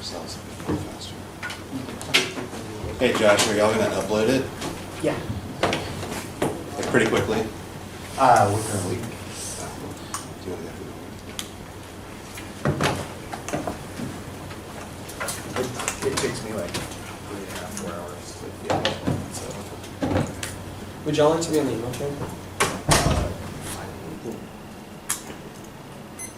ourselves a bit faster. Hey Josh, are y'all gonna upload it? Yeah. Like pretty quickly? Within a week. Do you wanna go It takes me like 3.5, 4 hours to get so. Would y'all like to be on the email chain?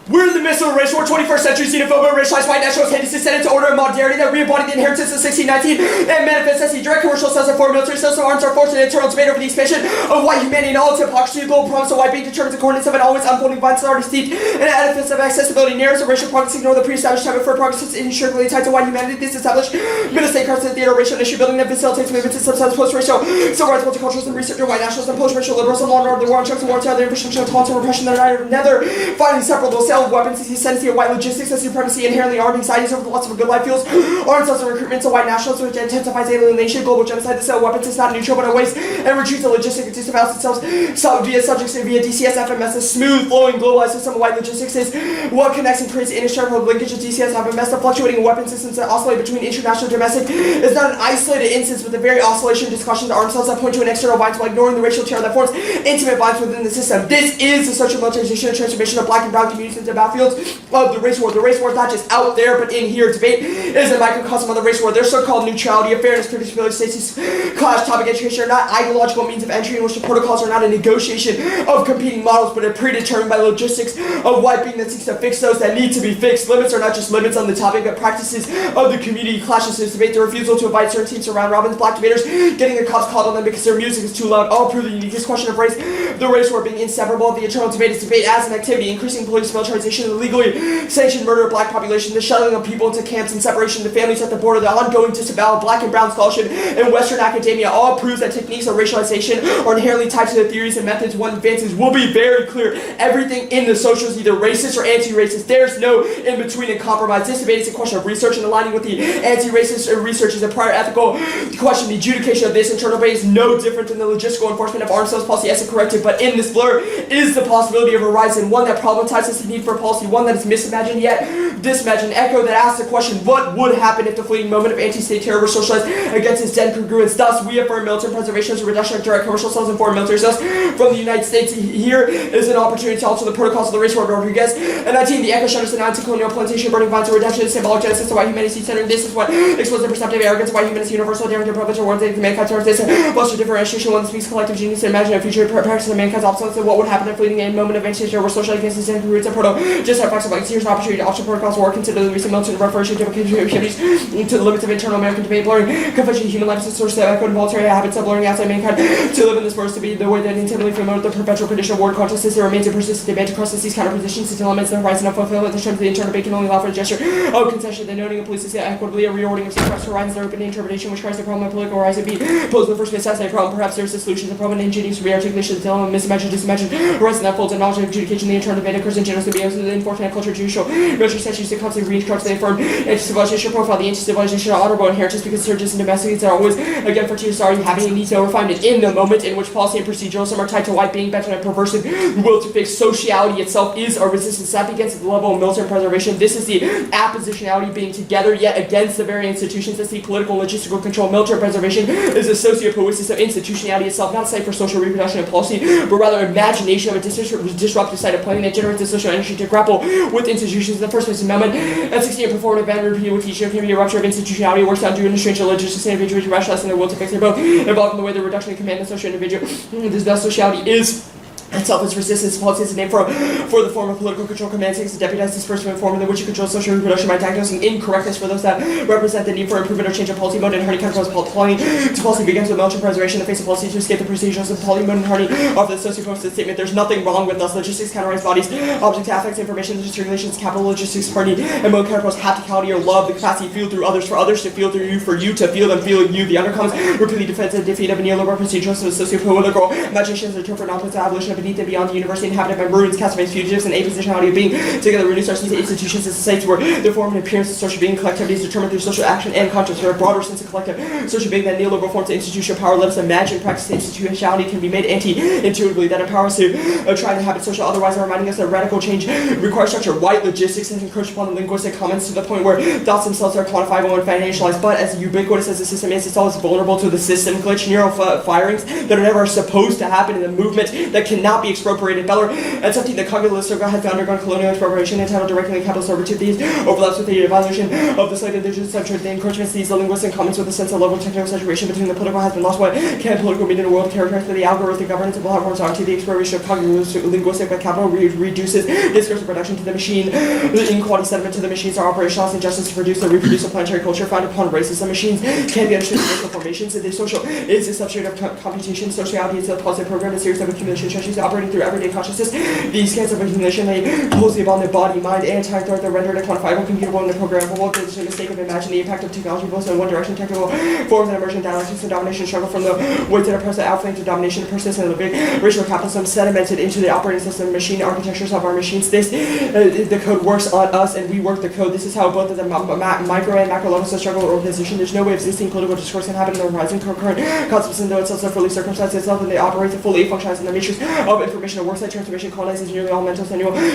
We're in the midst of a race war, 21st century xenophobia, racialized white nationalist hate is descended to order and modernity that re-embodied the inheritance of 1619 and manifests as the direct commercial sales of foreign military sales of arms are forced an internal debate over the expansion of white humanity and all its hypocrisy. The global promise of white being determines the coordinates of an always unfolding violence already steeped in an edifice of accessibility. Narratives of racial progress ignore the pre-established time for progress is insurely tied to white humanity. This established middle-state cards in the theater racial issue building that facilitates movements in sometimes post-racial civil rights multiculturalism, researcher, white nationalists, and post-racial liberals, and law and order, the war on drugs and war to other infrastructure of taunts and repression that are neither finally separable. Sale of weapons is the ascendancy of white logistics as supremacy inherently armed anxieties over the loss of a good life fuels armed cells and recruitments of white nationalists which intensifies alienation, global genocide. The sale of weapons is not neutral but it wastes and retreats the logistic it disavows itself via subjects and via DCS FMS. A smooth flowing globalized system of white logistics is what connects and creates indestructible linkage of DCS FMS. The fluctuating weapon systems that oscillate between international and domestic is not an isolated instance but the very oscillation discussions armed cells that point to an external bias while ignoring the racial terror that forms intimate bonds within the system. This is the social militarization and transformation of black and brown communities into battlefields of the race war. The race war is not just out there, but in here. Debate is a microcosm of the race war. Their so-called neutrality of fairness, predictability, stasis, clash, topic, education are not ideological means of entry in which the protocols are not a negotiation of competing models, but are predetermined by logistics of white being that seeks to fix those that need to be fixed. Limits are not just limits on the topic, but practices of the community clashes. This debate, the refusal to invite certain teams around Robin's black debaters, getting the cops called on them because their music is too loud, all prove the uniquest question of race. The race war being inseparable of the internal debate is debate as an activity, increasing police militarization, the legally sanctioned murder of black population, the shuttling of people into camps and separation of the families at the border, the ongoing disavowal of black and brown scholarship in Western academia all proves that techniques of racialization are inherently tied to the theories and methods one advances. Will be very clear. Everything in the social is either racist or anti-racist. There's no in between and compromise. This debate is a question of research and aligning with the anti-racist research is a prior ethical question. The adjudication of this internal debate is no different than the logistical enforcement of armed sales policy as a corrective, but in this blur is the possibility of a horizon, one that problematizes the need for policy, one that is misimagined yet disimagined, echo that asks the question, what would happen if the fleeting moment of anti-state terror were socialized against its dead congruence? Thus, we affirm military preservation as a reduction of direct commercial sales and foreign military sales from the United States. Here is an opportunity to alter the protocols of the race war. Rodriguez. And 19, the echo shutters the anti-colonial plantation burning violence and redemption, symbolic genesis of white humanity centered. This is what exposes the perceptive arrogance of white humanity, universal, daring to privilege, or warranted mankind towards this. Foster differentiation, one that speaks collective genius and imagine a future practice of mankind's obsolescence and what would happen if fleeting a moment of anti-state terror were socialized against its dead roots and proto. Just have facts of like, here's an opportunity to alter protocols or consider the recent military reparation to activities to the limits of internal American debate, blurring confession human life as a source of echo and voluntary habits of blurring outside mankind to live in this forest to be the way that intimately familiar with the perpetual condition of war consciousness. There remains a persistent debate to cross these counterpositions until elements of the horizon of fulfillment the terms of the internal debate can only allow for a gesture of concession, the noting of police is equitably a reordering of suppressed horizons, there open interpretation which cries the problem of political horizon be posed the first assassinated problem. Perhaps there is a solution to the problem and ingenious re-articulation of the element mismatched disimagined horizon that folds and knowledge of adjudication. The internal debate occurs in general to be able to the enforcement of culture judicial military statutes to constantly reconstruct the affirmed anti-civilization profile. The anti-civilization are honorable inheritance because surges and domesticates are always again for TSR having a need to refinement in the moment in which policy and proceduralism are tied to white being bent on a perversive will to fix. Sociality itself is a resistance that begins at the level of military preservation. This is the appositionality being together yet against the very institutions that seek political and logistical control. Military preservation is a sociopoiesis of institutionality itself, not a site for social reproduction and policy, but rather imagination of a disruptive site of planning that generates the social energy to grapple with institutions in the first place. Amendment and 16 performative event repeated with each can be a rupture of institutionality works out due to strange logistics and individual to rationalize their will to fix their both involved in the way the reduction in command of social individual. This best sociality is itself is resistance. Policy is a name for the form of political control command takes to deputize disbursement form in which you control social reproduction by diagnosing incorrectness for those that represent the need for improvement or change of policy mode and hardening counterpose policy to policy begins with military preservation. The face of policy to escape the procedures of policy mode and hardening of the sociopoiesis statement. There's nothing wrong with us. Logistics counterize bodies, object affects information, regulations, capital logistics, hardening, and mode counterpose hapticality or love, the capacity to feel through others for others to feel through you for you to feel them feeling you. The undercomes repeatedly defense and defeat of a neoliberal proceduralist and sociopolitical imagination is a term for non-political abolition of beneath beneath and beyond the university, inhabited by maroons, castaways, fugitives, and a positionality of being. Together, renew such institutions as sites where the form and appearance of social being collectivity is determined through social action and conscience, or a broader sense of collective social being that neoliberal forms of institutional power. Let us imagine practice institutionality can be made anti-intuitively, that empowers us to try and inhabit social otherwise, reminding us that radical change requires structure. White logistics has encroached upon the linguistic comments to the point where thoughts themselves are quantifiable and financialized, but as ubiquitous as the system is, it's always vulnerable to the system glitch, neural firings that are never supposed to happen in the movement that cannot be expropriated. Beller and something the cognitive circle has undergone colonial expropriation entitled directly capital servitude. These overlaps with the evolution of the slave indigenous culture. The encroachments these linguistic comments with a sense of level of technical saturation between the political has been lost. What can political mean in the world characterized by the algorithmic governance of platforms onto the expropriation of cognitive linguistic by capital reduces discursive production to the machine. The inequality sediment to the machines are operationalized injustice to produce a reproduce a planetary culture founded upon racism. Machines can be understood as social formations. The social is a substrate of computation. Sociality is a positive program, a series of accumulation strategies operating through everyday consciousness. These scans of accumulation lay closely upon the body, mind, and time throughout the rendered and quantifiable, computable, and programmable. There's a mistake of imagine the impact of technology both in one direction, technical forms and emergent dialectics and domination struggle from the weight that oppress the outflank to domination persist and the racial capitalism sedimented into the operating system machine architectures of our machines. This the code works on us and we work the code. This is how both of the micro and macro levels of struggle or organization. There's no way existing political discourse can happen in the horizon. Concurrent concepts in though itself so fully circumcised itself and they operate to fully functionize in the matrix of information and worksite transformation colonizes nearly all mental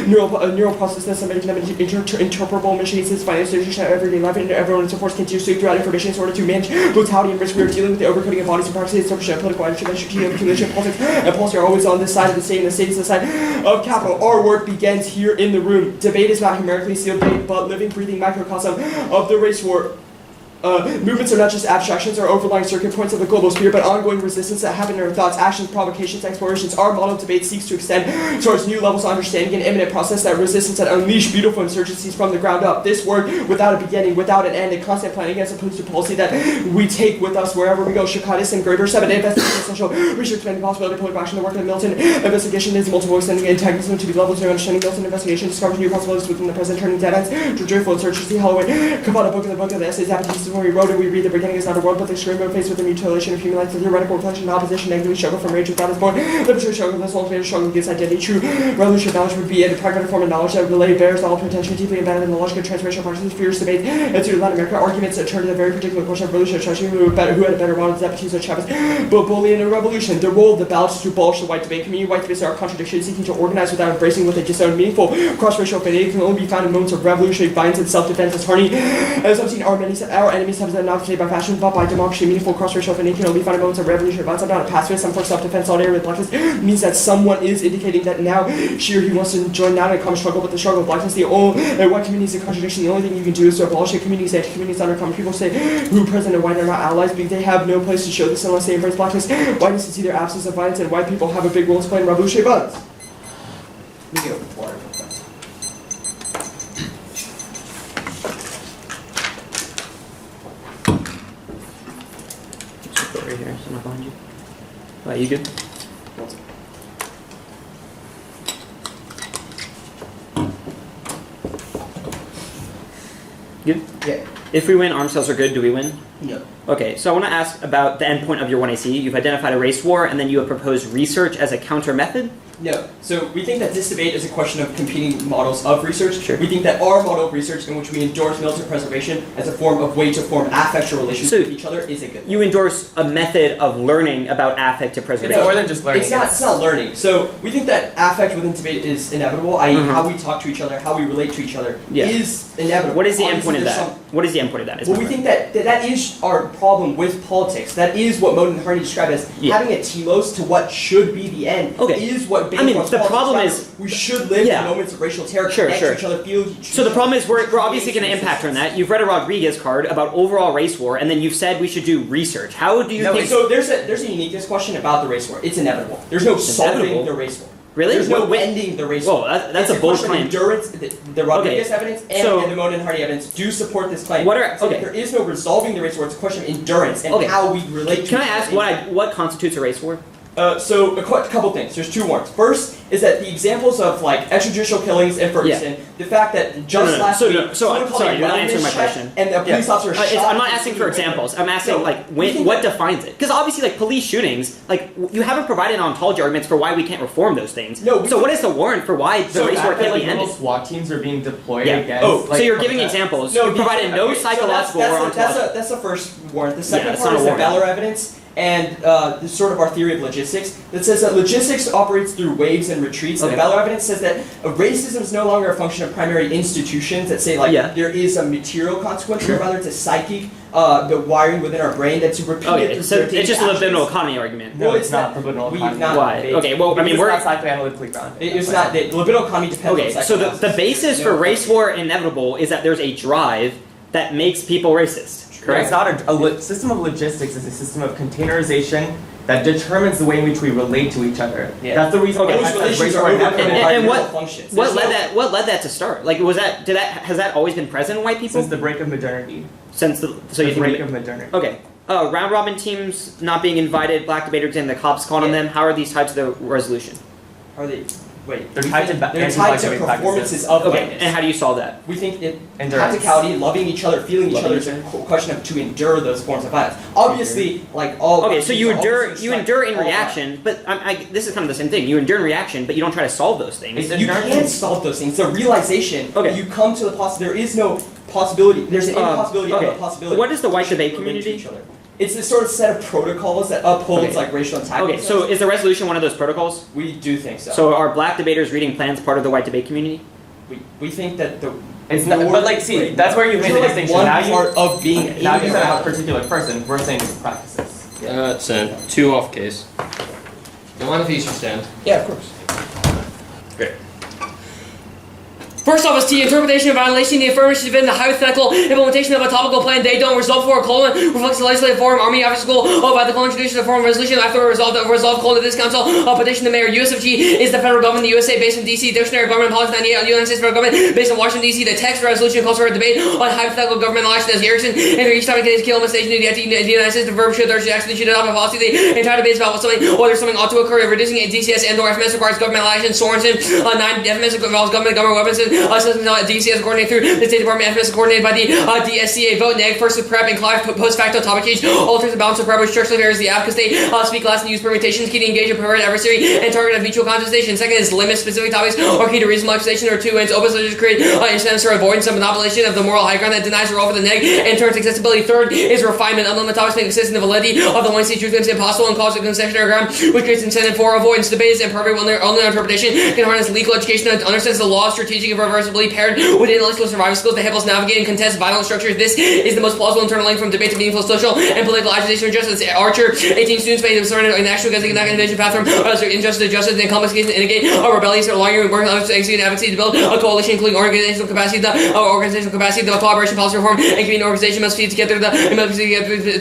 neural processes and making them interpretable machines. This financial institution of everyday life and everyone in support continues to throughout information in order to manage brutality and risk. We are dealing with the overcoding of bodies and practices, social and political accumulation, politics, and policy are always on this side of the state, and the state is the side of capital. Our work begins here in the room. Debate is not numerically sealed debate, but living, breathing microcosm of the race war. Movements are not just abstractions or overlying circuit points of the global sphere, but ongoing resistance that happen in our thoughts, actions, provocations, explorations. Our model of debate seeks to extend towards new levels of understanding and imminent process that resistance that unleash beautiful insurgencies from the ground up. This work without a beginning, without an end, a constant planning as opposed to policy that we take with us wherever we go. Shakatis and Graeber 7 investigation social research expanding possibility of political action. The work of the Milton investigation is multiple extending antagonism to be levels of understanding. Milton investigation discovers new possibilities within the present, turning dead ends to joyful insurgency. Holloway, Coppell, book of the essays, applications. When we wrote it, we read the beginning is not a world, but the extreme mode faced with the mutilation of human life, the theoretical reflection, opposition, negatively struggle from rage without its born, liberatory struggle, the soul's made struggle against identity. True revolutionary knowledge would be a pragmatic form of knowledge that would relay bears all potentially deeply embedded in the logic of transformational processes, fierce debate, and to Latin America arguments that turn to the very particular question of revolutionary strategy, who had a better model than Zapatistas or Chavez, but bullying and revolution. The role of the ballot is to abolish the white debate community. White debates are a contradiction, seeking to organize without embracing what they disown. Meaningful cross-racial affinity can only be found in moments of revolutionary violence and self-defense. As Harney, as I've seen, our enemies have not today by fashion, but by democracy. Meaningful cross-racial affinity can only be found in moments of revolutionary violence. I'm not a pacifist. I'm for self-defense. Solidarity with blackness means that someone is indicating that now she or he wants to join not in a common struggle, but the struggle of blackness. The only white community is a contradiction. The only thing you can do is to abolish it. Communities, anti-communities, undercommon. People say who present and white are not allies because they have no place to show this unless they embrace blackness. Whiteness is either absence of violence, and white people have a big role to play in revolutionary violence. Let me get water. Right here, so I'm not behind you. You good? Good? Yeah. If we win, arms sales are good. Do we win? No. Okay, so I want to ask about the endpoint of your 1AC. You've identified a race war, and then you have proposed research as a counter method. No. So we think that this debate is a question of competing models of research. Sure. We think that our model of research, in which we endorse military preservation as a way to form affectual relations with each other, is a good. You endorse a method of learning about affective preservation. It's more than just learning. It's not learning. So we think that affect within debate is inevitable, i.e. how we talk to each other, how we relate to each other is inevitable. What is the Obviously, endpoint of there's that? What is the endpoint of that? Well, we think that is our problem with politics. That is what Moden and Harney described as having a telos to what should be the end. Okay. Is what I mean, the problem is we should live in moments of racial terror, connect to each other, feel. So the problem is we're obviously going to impact on that. You've read a Rodriguez card about overall race war, and then you've said we should do research. How do you think? So there's a uniqueness question about the race war. It's inevitable. There's no solving the race war. Really? There's no ending the race war. Whoa, that's a bold claim. Endurance, the Rodriguez evidence and the Moden and Harney evidence do support this claim. There is no resolving the race war. It's a question of endurance and how we relate to Can I ask what constitutes a race war? So a couple things. There's two warrants. First is that the examples of like extrajudicial killings in Ferguson, the fact that just last week, someone called sorry, a you're not wellness answering my check question. and a police officer shot. I'm not asking for examples. I'm asking No, like we think what that- defines it? Because obviously, like police shootings, like you haven't provided ontology arguments for why we can't reform those things. No, so what is the warrant for why the race war can't be ended? Little SWAT teams are being deployed Yeah. against. Oh, So you're giving examples. You provided no psychological or ontological. That's the first warrant. The second it's part not is a the warrant. Valor evidence and this sort of our theory of logistics that says that logistics operates through waves and retreats. Okay. The Valor evidence says that racism is no longer a function of primary institutions that say like there is a material consequence, but rather it's a psychic, the wiring within our brain that's repeated Okay, through so certain it's just a actions. libidinal economy argument. No, Well, it's it's not not- libidinal we've economy. not- Why? Okay, well, I mean, it's we're not psychoanalytically grounded. It's not the libidinal economy depends okay. on So the psychoanalysis. basis for race war inevitable is that there's a drive that makes people racist. It's Correct. not a system of logistics. It's a system of containerization that determines the way in which we relate to each other. Yeah. That's the reason why Those it has relations racial are inevitable overcoming And our what- neural functions. What There's led no- What led that to start? Like, has that always been present in white people since the break of modernity. since the so you The break think of modernity. okay. Round robin teams not being invited, black debaters and the cops calling on them. How are these types of the resolution? Are they? Wait. They're we tied think to they're anti-black tied to voting performances practices. of Okay, whiteness. and how do you solve that? We think that Endurance. practicality, loving each other, feeling each Loving other is a question of to endure those forms of violence. Obviously, like all. Okay, so you endure obviously you like endure in all reaction, but this is kind of the same thing. You endure in reaction, but you don't try to solve those things. It's You endurance. can't solve those things. It's a realization. Okay. You come to the there is no possibility. There's an impossibility of a possibility. What is the white to debate relate to community? each other. It's this sort of set of protocols that upholds Okay. like racial antagonism. Okay, so is the resolution one of those protocols? we do think so. So are black debaters reading plans part of the white debate community? we think that the It's not, but like, see, that's where you made the you're like distinction. one Now you, part of being now you in said there. a particular person. We're saying practices. It's a 2 off case. Do you mind if you should stand? Yeah, of course. Great. First off is T, interpretation of violation, the affirmative defend the hypothetical implementation of a topical plan they don't resolve for a colon reflects the legislative form, Army office school, by the colon tradition of form of resolution after resolve colon of this council, petition the mayor, US of G is the federal government, the USA based in DC, dictionary of government policy 98 on the United States federal government based in Washington DC, the text resolution calls for a debate on hypothetical government election as Erickson, and for each time it contains kill station to the United States, the verb should or should actually should adopt a policy, the entire debate is about whether something ought to occur, reducing a DCS and or FMS requires government election, Sorensen, 9 FMS involves government weapons, DCS coordinated through the State Department, FMS coordinated by the DSCA. Vote neg first with prep and Clive post facto topic change. Alters the balance of prep which structurally varies the Africa state. Speak less and use permutations. Key to engage a preferred adversary and target of mutual contestation. Second is limit specific topics or key to reasonable accusation. Or 2 ends open so to create incentives for avoidance of monopolization of the moral high ground that denies the role for the neg and turns accessibility. Third is refinement. Unlimited topics make consistent the validity of the one state truth claims impossible and cause a concessionary ground which creates incentive for avoidance. Debate is imperfect only interpretation can harness legal education that understands the law, strategic and reversibility paired with intellectual survival skills that help us navigate and contest violent structures. This is the most plausible internal link from debate to meaningful social and political agitation or justice. Archer, 18 students made surrender in national because they cannot innovation path from injustice to justice and complexities and negate rebellious or lawyer work on executing advocacy to build a coalition including organizational capacity, the collaboration, policy reform, and community organization must feed together the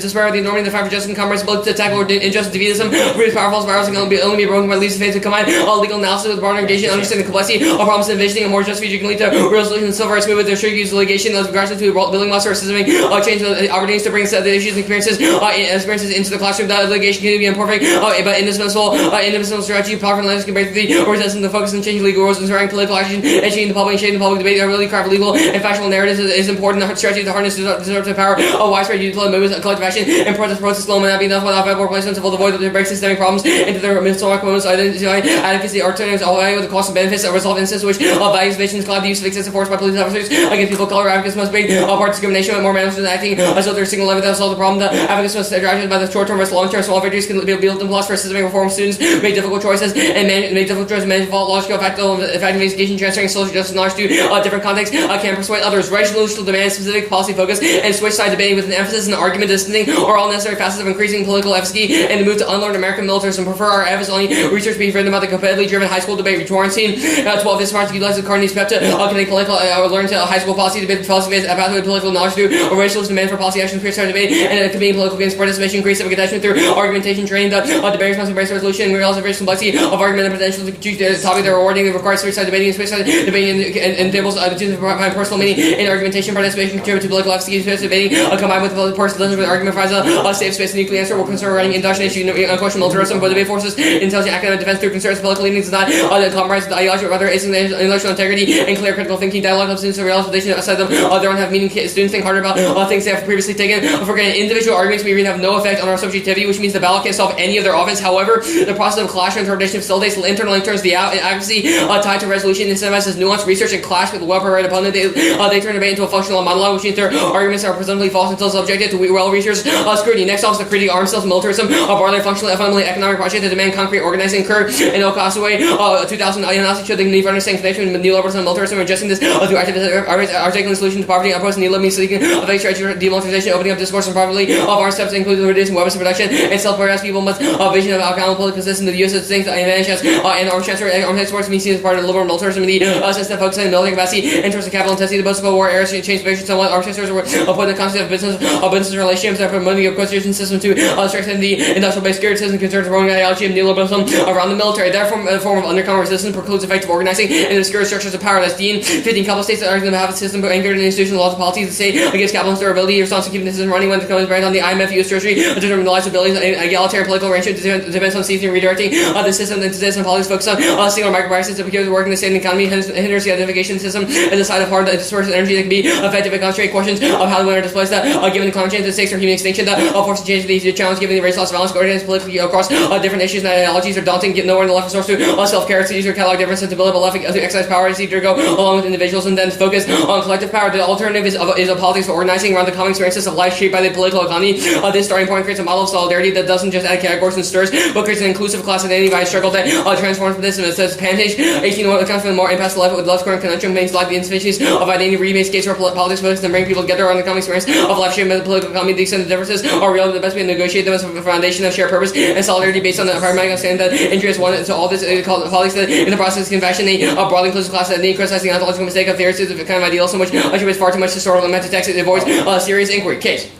disparity, the normative, the fight for justice and commerce, ability to tackle injustice, defeatism, really powerful spirals can only be broken by least of faith to combine legal analysis with broader engagement, understanding the complexity of problems and envisioning a more just future can lead to real solutions. Silver is smooth with their strict use of litigation as regards to building muscle or systemic change the opportunities to bring the issues and experiences into the classroom. The litigation can be imperfect, but indispensable strategy, powerful analysis can break through the resistance to focus on changing legal rules, inspiring political action, and changing the public and shaping the public debate. The ability to craft legal and factual narratives is important. The strategy to harness disruptive power of widespread utility movements, collective action, and process law may not be enough without federal placements to avoid the break systemic problems into their historic moments, identify advocacy, alternatives, all the costs and benefits of resolve instances which values nations collide the use of excessive force by police officers against people of color. Advocates must bring part discrimination with more management acting as though they're single level that solve the problem. The advocates must drive by the short term versus long term. Small victories can be built in plus for systemic reform. Students make difficult choices and make difficult choices, manage logical, effective education, transferring social justice knowledge to different contexts can persuade others. Resolution demand specific policy focus and switch side debating with an emphasis in argument distancing are all necessary facets of increasing political efficacy and the move to unlearn American militarism. Prefer our emphasis only research being written about the competitively driven high school debate. Torrent scene 12 this March utilize the Carney's pep have to connect political or learn to high school policy debate, policy based pathway political knowledge through racialist demand for policy action, peer debate, and committing political gains participation, increase civic attachment through argumentation, training the debaters must embrace resolution and realize the rich complexity of argument and potential to choose the topic they're rewarding. They require switch side debating, switch side debating, and tables to provide personal meaning in argumentation, participation, contribute to political efficacy, space debating, combined with personal with argument provides a safe space and nuclear answer will concern running indoctrination, unquestioned militarism, but debate forces, intelligent academic defense through concerns, political leanings does not compromise the ideology, but rather is intellectual integrity and clear critical thinking. Dialogue of students and realization outside them they don't have meaning. Students think harder about things they have previously taken. Forgetting individual arguments may really have no effect on our subjectivity, which means the ballot can't solve any of their offense. However, the process of clash and interpretation facilitates internal link turns the advocacy tied to resolution, incentivizes nuanced research and clash with well-prepared opponent. They turn debate into a functional monologue, which means their arguments are presumptively false until subjected to well-researched scrutiny. Next off is the critique arms sales militarism, a broadly functional fundamentally economic project that demand concrete organizing occur in Okasaway 2000 analysis showed the need for understanding connection with neoliberalism and militarism, adjusting this through articulating solution to poverty, opposing neoliberalism, seeking effective strategy demilitarization, opening up discourse on poverty of our steps, including reducing weapons production and self-awareness. People must vision of accountable political system. The U.S. thinks advantage has and arms transfer and arms exports means seen as part of the liberal militarism in the system focusing on military capacity in terms of capital intensity. The post-Cold War era changed position somewhat. Arms transfers were put in the concept of business relationships that promoting a constitution system to strengthen the industrial base security system concerns the growing ideology of neoliberalism around the military. Therefore, a form of undercover resistance precludes effective organizing and obscure structures of power. That's Dean 15 couple states that argue to have a system anchored in institutional laws and policies that say against capitalist durability, response to keeping the system running when it comes right on the IMF, U.S. Treasury, determine the lives, abilities, and egalitarian political arrangement depends on seizing and redirecting the system into this and policies focus on single micro prices that because working the state and economy hinders the identification system as a side of hard dispersed energy that can be effective and concentrate questions of how the winner displays that given the climate change, the stakes or human extinction that force to change these challenge given the race loss balance coordinates politically across different issues and ideologies are daunting. Get nowhere in the left resource to self-care to use your catalog difference and to build up a left to exercise power to either go along with individuals and then focus on collective power. The alternative is a politics for organizing around the common experiences of life shaped by the political economy. This starting point creates a model of solidarity that doesn't just add categories and stirs, but creates an inclusive class identity by a struggle that transforms this. And it says Pantage 18 accounts for the more impasse left with love's current conundrum means like the insufficiencies of identity rebase gates for politics focus and bring people together around the common experience of life shaped by the political economy. The extent of differences are real. The best way to negotiate them is a foundation of shared purpose and solidarity based on the pragmatic understanding that injury is one. So all this colleagues that in the process can fashion a broadly inclusive class identity, criticizing the ontological mistake of theories of a kind of idealism which attributes far too much historical element to text. It avoids serious inquiry. Case.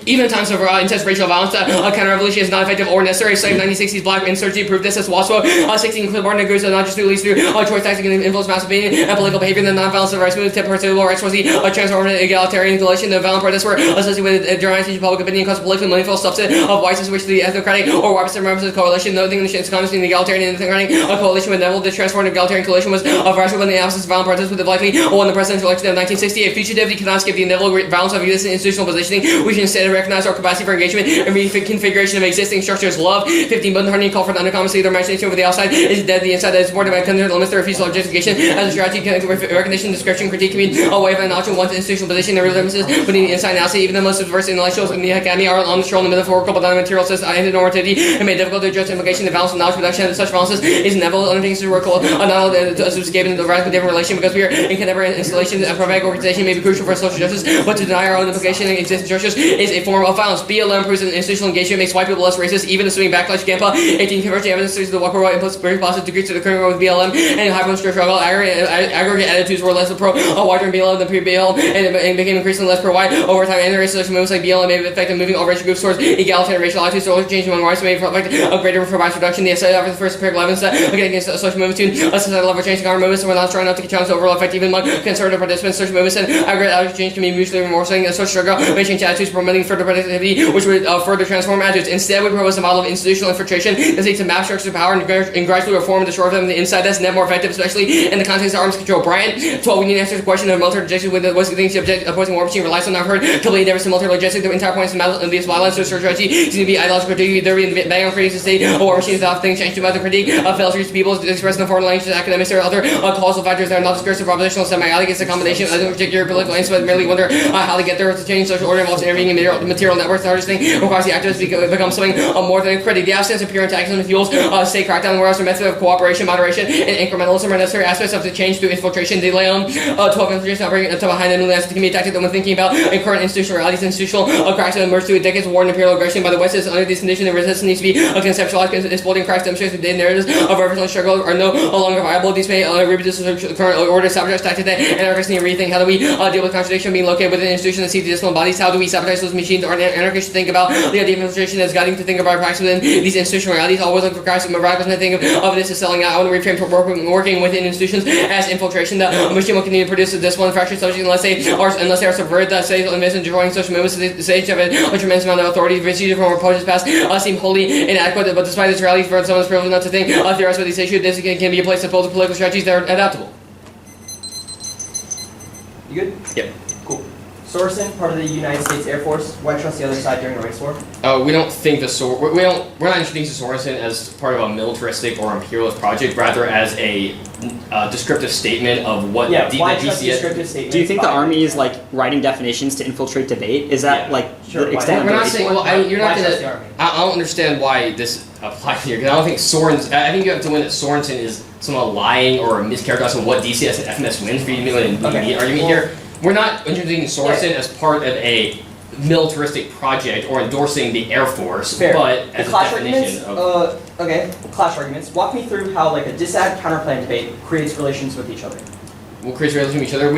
Even in times of intense racial violence, counter-revolution is not effective or necessary. Slave 1960s black insurgency proved this as Waspo 16 Clipboard agrees that not just leads through choice tactics and influence mass opinion and political behavior. The non-violence of rights movement, tip civil rights was the transformative egalitarian coalition. The violent protests were associated with generalization of public opinion because politically meaningful subset of whites which the ethnocratic or white members of the coalition. Noting the economics in the egalitarian and ethnocratic coalition with Neville, the transformative egalitarian coalition was rational when the absence of violent protests would have likely won the presidential election of 1968. Fugitivity cannot skip the Neville violence of existing institutional positioning. We should instead recognize our capacity for engagement and reconfiguration of existing structures. Love 15 Button Hardening call for the undercommon leader imagination over the outside is dead. The inside that is supported by content limits the refusal of justification as a strategy recognition, description, critique can be a way of acknowledging one's institutional position and real differences between the inside and outside. Even the most diverse intellectuals in the academy are on the stroll in the metaphorical but not material says anti-normativity and made difficult to address implication the balance of knowledge production and such balances is inevitable. Undertaking to work not only to escape into the radically different relation because we are in contemporary installation and pragmatic organization may be crucial for social justice, but to deny our own implication and existing justice is a form of violence. BLM proves that institutional engagement makes white people less racist, even assuming backlash Gampa 18 converging evidence to the Walker implicit very positive degrees to the current with BLM and hyper struggle aggregate attitudes were less pro white than BLM than pre-BLM and became increasingly less pro-white over time. Anti-racist movements like BLM may be effective moving all racial groups towards egalitarian racial attitudes. So change among rights may reflect a greater for violence reduction. The essay offers the first empirical evidence that against social movements to a societal level change government movements were not strong enough to challenge the overall effect even among conservative participants. Social movements and aggregate attitude change can be mutually reinforcing. Social struggle may change attitudes promoting further productivity which would further transform attitudes. Instead, we propose a model of institutional infiltration that seeks to map structures of power and gradually reform and destroy them on the inside. That's net more effective, especially in the context of arms control. Brian, 12, we need to answer the question of military logistics with what's the things opposing war machine relies on. I've heard completely different to military logistics. The entire point of these violence or strategy seems to be ideological critique. There be bang on critiques to state a war machine without things changed about the critique of failures to people expressed in the foreign languages, academics, or other causal factors that are not discursive, propositional, semi-alleged. It's a combination of particular political insight, but merely wonder how to get there to change social order involves intervening in material networks and harvesting requires the activists become something more than a critic. The absence of pure antagonism fuels state crackdown, whereas the method of cooperation, moderation, and incrementalism are necessary aspects of the change through infiltration. The Leon 12 infiltration operating behind the new landscape can be a tactic that when thinking about current institutional realities, institutional cracks that emerged through decades of war and imperial aggression by the West. Under these conditions, the resistance needs to be conceptualized. Exploding cracks demonstrates the narratives of revolutionary struggle are no longer viable. These may reproduce the current order sabotage tactic that anarchists need to rethink. How do we deal with contradiction being located within an institution that sees the disciplined bodies? How do we sabotage those machines? Are anarchists to think about the idea of infiltration as guiding to think about practice within these institutional realities? Always look for cracks. Radicals may think of this as selling out. I want to reframe to working within institutions as infiltration. The machine will continue to produce a disciplined fractured subject unless they are subverted. That says and destroying social movements. The stage have a tremendous amount of authority. Procedure from approaches past seem wholly inadequate, but despite this reality, for someone's privileged not to think theorize about these issues, this can be a place to build political strategies that are adaptable. You good? Yep. Cool. Sorensen, part of the United States Air Force. Why trust the other side during the race war? We don't think we're not introducing Sorensen as part of a militaristic or imperialist project, rather as a descriptive statement of what why trust descriptive statements? Do you think the army is like writing definitions to infiltrate debate? Is that like Sure, the why extent We're of the not race saying. war? Well, you're not Why trust the gonna. army? I don't understand why this applies here, because I don't think Sorensen. I think you have to win that Sorensen is somehow lying or mischaracterizing what DCS and FMS wins for you to be able to Okay. the argument here. We're not introducing Sorensen as part of a militaristic project or endorsing the Air Force, Fair. but The as a clash definition arguments, of. okay, clash arguments. Walk me through how like a disad counterplan debate creates relations with each other. We'll create relations with each other.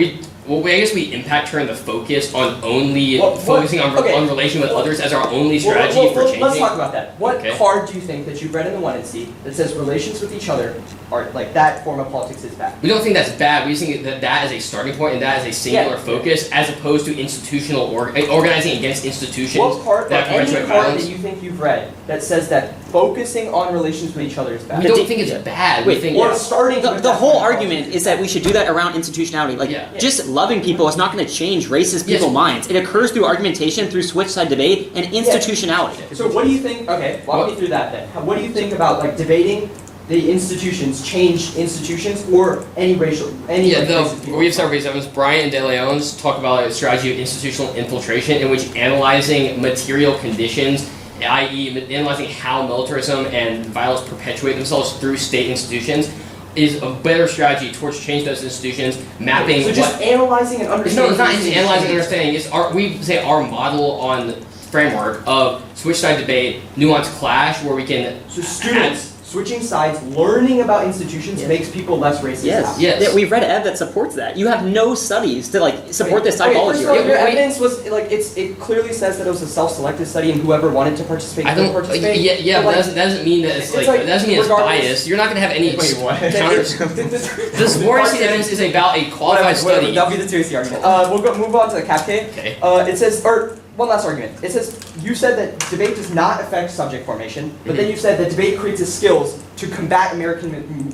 I guess we impact turn the focus on only What- focusing on okay. on relation with others as our only Well, strategy for changing. let's talk about that. What Okay. card do you think that you've read in the 1NC that says relations with each other are like that form of politics is bad? We don't think that's bad. We just think that is a starting point and that is a singular Yeah. focus, as opposed to institutional organizing against institutions What part or that any perpetuate card violence. that you think you've read that says that focusing on relations with each other is We bad? don't think it's bad. We Wait, think Or it's starting The, with the that whole form of argument politics is that we should do that around institutionality. Like, Yeah. just loving people is not going to change racist people's minds. It occurs through argumentation, through switch side debate, and institutionality. So what do you think? Okay, walk me through that then. What do you think about like debating the institutions, changed institutions, or any racial, any like, racist people? we have several reasons. Brian and De Leon's talk about a strategy of institutional infiltration, in which analyzing material conditions, i.e., analyzing how militarism and violence perpetuate themselves through state institutions, is a better strategy towards changing those institutions, mapping So just analyzing and No, understanding. it's not these just analyzing and institutions. understanding. We say our model on framework of switch side debate, nuanced clash, where we can. So students switching sides, learning about institutions makes people less racist. Yes. Yes. Yeah, we've read Ev that supports that. You have no studies to like support this Okay, typology. first of all, right? your Yeah, wait. evidence was like it clearly says that it was a self-selected study and whoever wanted to participate I could don't. participate. Yeah, But, but like, that doesn't mean that it's it's like, like, that doesn't mean it's regardless- biased. You're not gonna have any counters. this This warranty evidence is about a qualified study. That'll be the 2AC argument. We'll move on to the CAPK. Okay. It says, or one last argument. It says you said that debate does not affect subject formation, but then you said that debate creates the skills to combat American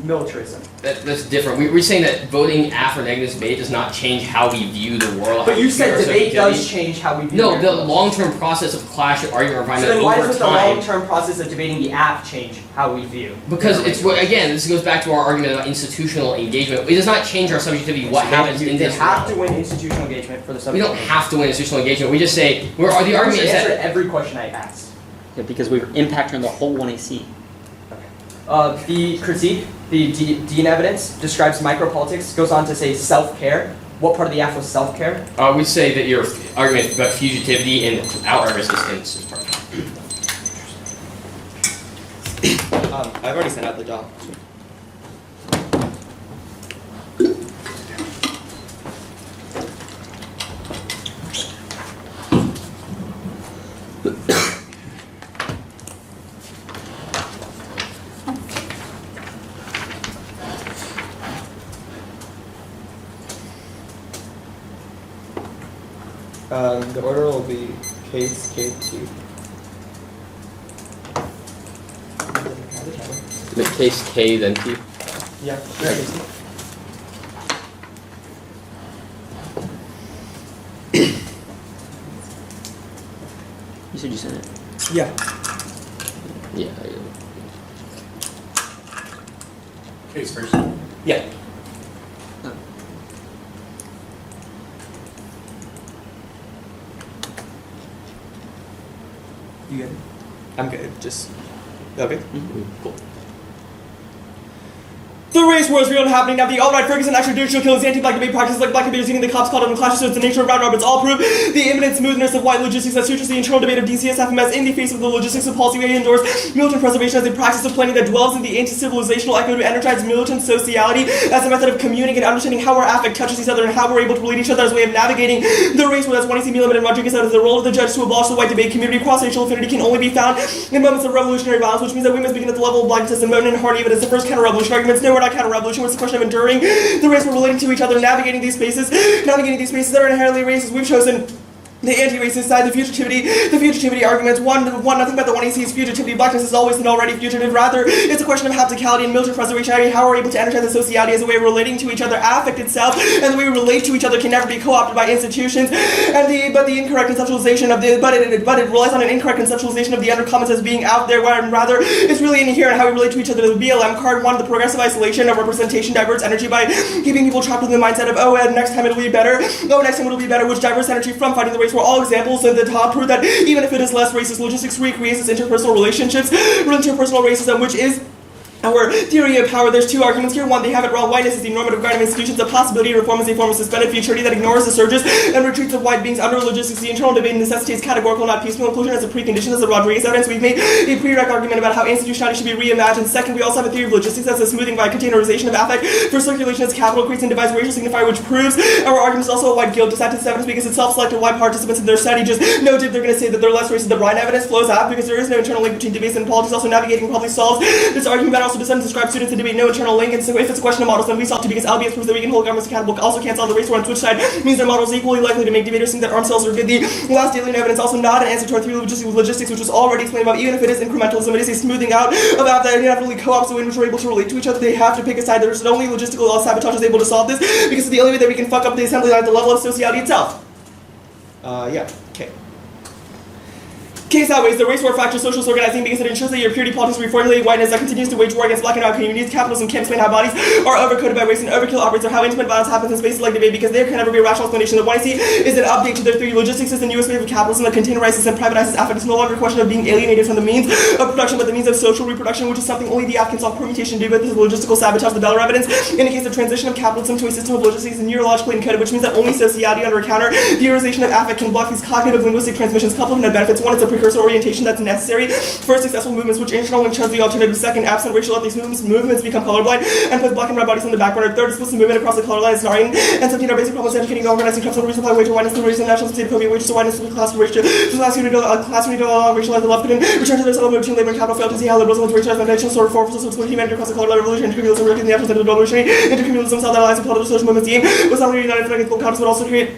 militarism. That's different. We're saying that voting after negative debate does not change how we view the world. But how you we view said our debate does subjectivity. change how we view No, the American long-term process of clash or argument or So environment then why over does the time. long-term process of debating the app change how we view? Because it's what, again, this goes back to our argument about institutional engagement. It does not change our subjectivity. What happens in They this have to world. win institutional engagement for the We subject. don't have to win institutional engagement. We just say the argument is answer that every question I asked. Yeah, because we've impacted on the whole 1AC. The critique, the Dean evidence, describes micropolitics, goes on to say self-care. What part of the app was self-care? we say that your argument about fugitivity and outright resistance is part of it. I've already sent out the doc. The order will be case K2. Case K then Q. Yeah. You said you sent it. Yeah. Yeah. Case first. Yeah. You good? I'm good. Just okay. Cool. The race war is real and happening now. The alt-right Ferguson extrajudicial killings, anti-black debate practices like black debaters eating the cops called on the clashes, so it's the nature of round roberts all prove the imminent smoothness of white logistics that sutures the internal debate of DCS FMS in the face of the logistics of policy we endorse militant preservation as a practice of planning that dwells in the anti-civilizational echo to energize militant sociality as a method of communicating and understanding how our affect touches each other and how we're able to relate each other as a way of navigating the race war. That's when I see Mielman and Rodriguez out of the role of the judge to abolish the white debate community. Cross-racial affinity can only be found in moments of revolutionary violence, which means that we must begin at the level of blackness and Moten and Hardy, but as the first counter-revolution arguments. No, we're not counter-revolution. It's the question of enduring the race we're relating to each other, navigating these spaces that are inherently racist. We've chosen the anti-racist side, the fugitivity arguments. One, nothing about the one he sees fugitivity. Blackness is always and already fugitive. Rather, it's a question of hapticality and militant preservation. How we're able to energize the sociality as a way of relating to each other. Affect itself and the way we relate to each other can never be co-opted by institutions. And the incorrect conceptualization of the but it relies on an incorrect conceptualization of the undercommons as being out there, where rather it's really inherent how we relate to each other. The BLM card one, the progressive isolation of representation diverts energy by keeping people trapped in the mindset of next time it'll be better. Next time it'll be better, which diverts energy from fighting the race. Were all examples at the top prove that even if it is less racist, logistics recreates its interpersonal relationships, interpersonal racism, which is our theory of power. There's two arguments here. One, they have it wrong. Whiteness is the normative guide of institutions. The possibility of reform is a form of suspended futurity that ignores the surges and retreats of white beings under logistics. The internal debate necessitates categorical, not piecemeal inclusion as a precondition. As the Rodriguez evidence, we've made a prereq argument about how institutionality should be reimagined. Second, we also have a theory of logistics as a smoothing by containerization of affect for circulation as capital creates and divides racial signifier, which proves our argument is also a white guilt. Deceptive evidence because it's self-selected white participants in their study just noted they're going to say that they're less racist. The Bryan evidence flows out because there is no internal link between debates and politics. Also navigating probably solves this argument, but also doesn't describe students in debate no internal link. And so if it's a question of models, then we solve too because LBS proves that we can hold governments accountable. Also can't solve the race war on which side means their models equally likely to make debaters think that armed cells are good. The last alien evidence also not an answer to our theory of logistics, which was already explained above. Even if it is incrementalism, it is a smoothing out of that inevitably co-ops the way in which we're able to relate to each other. They have to pick a side. There's only logistical sabotage is able to solve this because it's the only way that we can fuck up the assembly line at the level of sociality itself. Okay. Case outweighs the race war fractures socialist organizing because it ensures that your purity politics reformulate whiteness that continues to wage war against black and white communities. Capitalism can't explain how bodies are overcoded by race and overkill operates or how intimate violence happens in spaces like debate because there can never be a rational explanation. The one I see is an update to their theory. Logistics is the newest wave of capitalism that containerizes and privatizes affect. It's no longer a question of being alienated from the means of production but the means of social reproduction, which is something only the app can solve. Permutation do with this logistical sabotage. The Beller evidence indicates the transition of capitalism to a system of logistics is neurologically encoded, which means that only sociality under a counter theorization of affect can block these cognitive linguistic transmissions. Coupled with benefits. One, it's a precursor orientation that's necessary for successful movements, which internally chose the alternative. Second, absent racial ethics movements become colorblind and put black and red bodies on the back burner. Third, explicit movement across the color line is starting. And 17 are basic problems educating the organizing clubs on resupply wage to whiteness, the race and national state phobia wages to whiteness, the class ratio, to class unity, racialized the left, and return to their settlement between labor and capital. Fail to see how liberalism with racialized foundation sort of forces social humanity across the color line revolution, intercommunalism, working the actual state of the revolutionary, intercommunalism, self allies, and political social movements aim was not only united for equal counts, but also create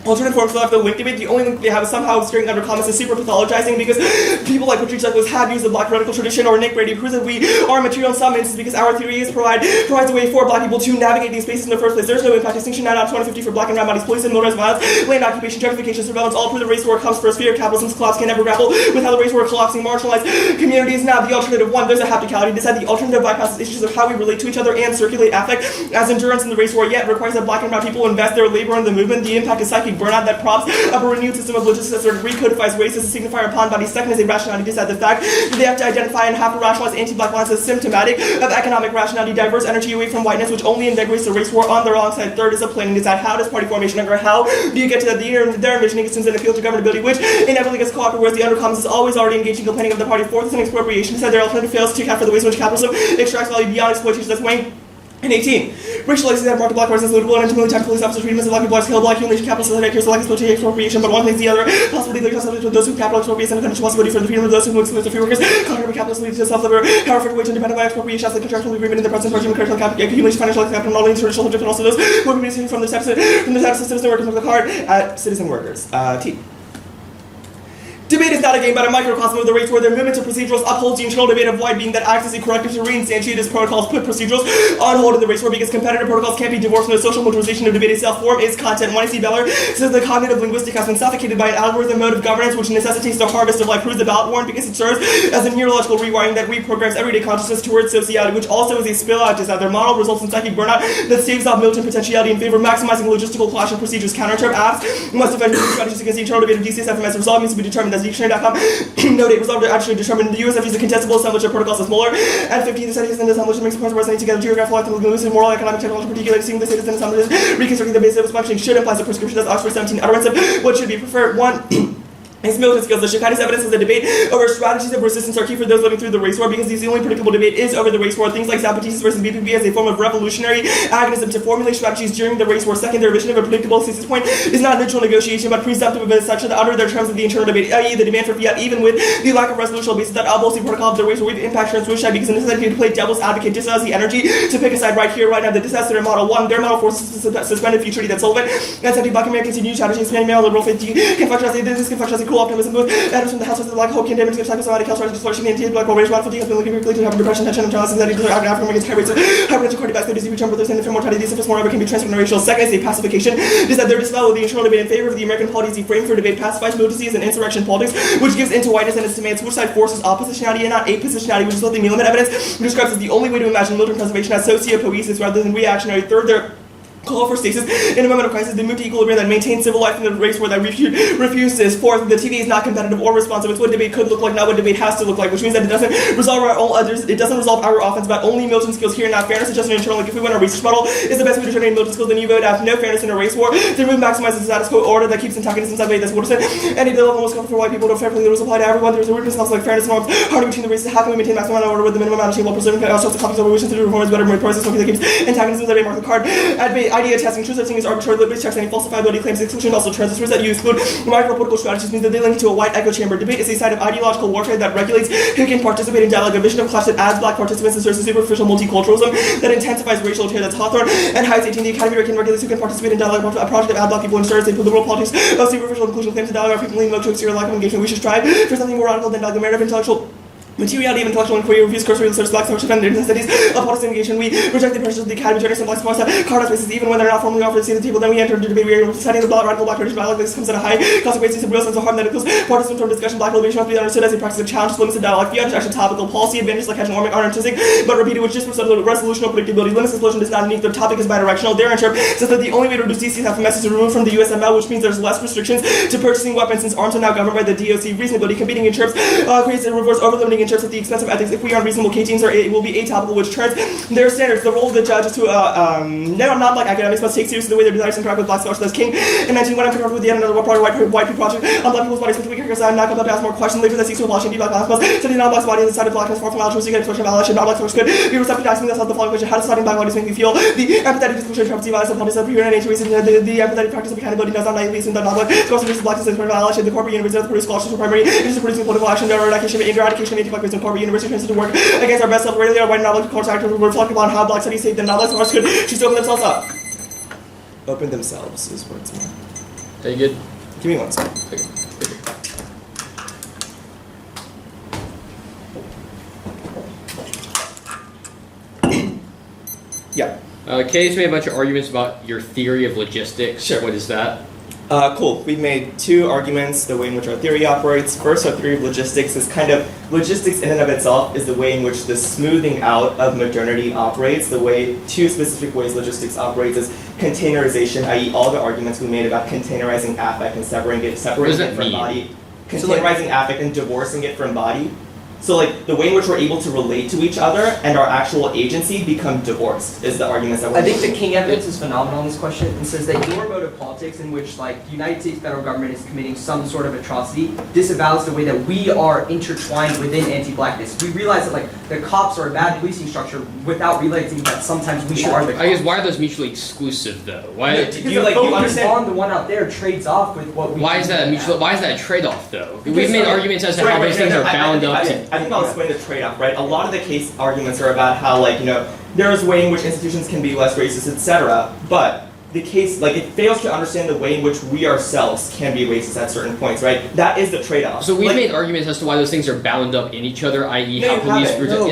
alternative forms of the link debate. The only link they have is somehow steering under comments is super pathologizing because people like Patrice Douglas have used the black radical tradition, or Nick Brady proves that we are material in some instances because our theory is provides a way for black people to navigate these spaces in the first place. There's no impact distinction 9 out of 2050 for black and brown bodies, poison, motorized violence, land occupation, gentrification, surveillance, all prove the race war comes first. Fear, capitalism's collapse can never grapple with how the race war collapsing marginalized communities. Now the alternative one, there's a hapticality. Decide the alternative bypasses issues of how we relate to each other and circulate affect as endurance in the race war, yet requires that black and brown people invest their labor in the movement. The impact is psychic burnout that prompts of a renewed system of logistics that sort of recodifies race as a signifier upon body. Second is a rationality decide the fact that they have to identify and have to rationalize anti-black violence as symptomatic of economic rationality, diverse energy away from whiteness, which only invigorates the race war on the wrong side. Third is a planning decide how does party formation occur, how do you get to that their envisioning systems and appeal to governability, which inevitably gets co-opted, whereas the undercommons is always already engaged in complaining of the party. Fourth is an expropriation decide their alternative fails to account for the ways in which capitalism extracts value beyond exploitation. That's Wayne. And 18. Racializing that market black rights is notable and intimately tied to police officers, freedom as a black scale, black humiliation, capital society, cares like exploitation, expropriation, but one thing's the other. Possibility that subject to those who capital expropriation and potential possibility for the freedom of those who exploit the free workers. Contrary to capitalism leads to self-labor, power for wage independent by expropriation as the contractual agreement in the present margin of commercial accumulation, financial capital, not only traditional but also those who are benefiting from the status of citizen workers of the card citizen workers. T. Debate is not a game, but a microcosm of the race war. Their movement to procedurals upholds the internal debate of white being that acts as a corrective to reinstantiate as protocols put procedurals on hold in the race war because competitive protocols can't be divorced from the social motorization of debate itself. Form is content. One C. Beller says the cognitive linguistic has been suffocated by an algorithm mode of governance which necessitates the harvest of life. Proves the ballot warrant because it serves as a neurological rewiring that reprograms everyday consciousness towards sociality, which also is a spill out to their model results in psychic burnout that saves off militant potentiality in favor of maximizing logistical clash of procedures. Counterterm apps must defend strategies against the internal debate of DCS FMS. Result needs to be determined as dictionary.com. No date resolved to actually determine the USF is a contestable assemblage of protocols is smaller. And 15, the studies in the assemblage makes the points resonating together geographical, linguistic, moral, economic, technological, particularly seeing the status in assemblies, reconstructing the basis of functioning should imply the prescription as Oxford 17 utterance of what should be preferred. 1. His militant skills. The Shikaitis evidence is a debate over strategies of resistance are key for those living through the race war because the only predictable debate is over the race war. Things like Zapatistas versus BPP as a form of revolutionary agonism to formulate strategies during the race war. Second, their vision of a predictable thesis point is not neutral negotiation but presumptive of such that under their terms of the internal debate, i.e. the demand for fiat, even with the lack of resolutional basis that Al-Bolsi protocol of the race war with impact transmission because the necessity to play devil's advocate just has the energy to pick a side right here, right now. The disaster model 1, their model forces suspended futurity that's solvent. And 70 Black Americans continue challenging Hispanic male liberal faith can function cool optimism booth. That from the house of the black hope can damage the psychosomatic health charges flourishing in black racial model has been linking to have depression, tension, and jealousy that either African Americans high rates of hypertension, cardiovascular disease, return brothers, and infant mortality. These symptoms moreover can be transferred to racial. Second is a pacification. Is that their dispel of the internal debate in favor of the American policy frame for debate pacifies militancy as an insurrection politics, which gives into whiteness and its demands, which side forces oppositionality and not apositionality, which is what the Mielman evidence describes as the only way to imagine militant preservation as socio-poesis rather than reactionary. Third, their call for stasis in a moment of crisis, the move to equilibrium that maintains civil life in the race war that refuses. Fourth, the TV is not competitive or responsive. It's what debate could look like, not what debate has to look like, which means that it doesn't resolve our own others. It doesn't resolve our offense, but only militant skills here, not fairness. Adjustment internal. Like if we win a research model, is the best way to generate militant skills. Then you vote have no fairness in a race war. The move maximizes the status quo order that keeps antagonism inside that's what any level most comfortable for white people to fairly rules apply to everyone. There's a weirdness also like fairness norms. Harmony between the races. How can we maintain maximum amount of order with the minimum amount of change while preserving ourselves the conflicts over which to do reform is better than process that keeps antagonism that mark the card. Idea testing truth is arbitrary liberty checks any falsifiability claims exclusion also transfers that you exclude remarkable political strategies means that they link to a white echo chamber. Debate is a side of ideological warfare that regulates who can participate in dialogue. A vision of clash that adds black participants and serves a superficial multiculturalism that intensifies racial tear that's Hawthorne and hides 18. The Academy can regulate who can participate in dialogue. A project of ad black people ensures a liberal politics of superficial inclusion claims to dialogue are frequently invoked to exterior lack of engagement. We should strive for something more radical than dialogue of intellectual materiality of intellectual inquiry refuse cursory research black social and their necessities of policy engagement. We reject the pressures of the academy generous and black spots card spaces even when they're not formally offered to see the table. Then we enter into debate. We are studying the radical black tradition dialogue. This comes at a high consequences of real sense of harm that includes participants from discussion. Black liberation must be understood as a practice of challenge limits of dialogue. Fiat is actually topical policy advantages like catching warming are artistic but repeated which just percent of resolutional predictability. Limits explosion does not unique. Their topic is bidirectional. Their interp says that the only way to reduce these have messages removed from the USML, which means there's less restrictions to purchasing weapons since arms are now governed by the DOC. Reasonability competing interps creates a reverse overlimiting interps at the expense of ethics. If we are unreasonable, K-teams will be atypical, which turns their standards. The role of the judge is to, not like academics, must take seriously the way their desires interact with black scholars. That's King. In 19, when I'm confronted with yet another white people project on black people's bodies with weaker because I'm not compelled to ask more questions. Later, that seeks to abolish anti-black black studying non-black bodies inside of blackness far from altruistic and expression of allyship. Non-black scholars could be receptive to asking themselves the following question: how does studying black bodies make me feel? The empathetic discussion of violence of politics of pure nature reason. The empathetic practice of accountability does not naively assume that non-black scholars are black and expression of allyship. The corporate university of produce scholarships for primary interest in producing political action, their eradication of anti-black and corporate university turns into work against our best self-rated white non-black culture actors who reflect upon how black studies saved them. Non-black scholars could choose to open themselves up. Open themselves is words more. Are you good? Give me one second. Yeah. Kay's made a bunch of arguments about your theory of logistics. Sure. What is that? Cool. We've made two arguments, the way in which our theory operates. First, our theory of logistics is logistics in and of itself is the way in which the smoothing out of modernity operates. The way, two specific ways logistics operates is containerization, i.e. all the arguments we made about containerizing affect and separating it from body. Containerizing affect and divorcing it from body. So the way in which we're able to relate to each other and our actual agency become divorced is the arguments that we're making. I think the King evidence is phenomenal on this question and says that your mode of politics in which the United States federal government is committing some sort of atrocity disavows the way that we are intertwined within anti-blackness. We realize that the cops are a bad policing structure without realizing that sometimes we are the cops. I guess why are those mutually exclusive though? Why? Because the focus on the one out there trades off with what we. Why is that a mutual? Why is that a trade-off though? We've made arguments as to how these things are bound up. I think I'll explain the trade-off, right? A lot of the case arguments are about how, there is a way in which institutions can be less racist, etc. But the case, it fails to understand the way in which we ourselves can be racist at certain points, right? That is the trade-off. So we've made arguments as to why those things are bound up in each other, i.e. how police...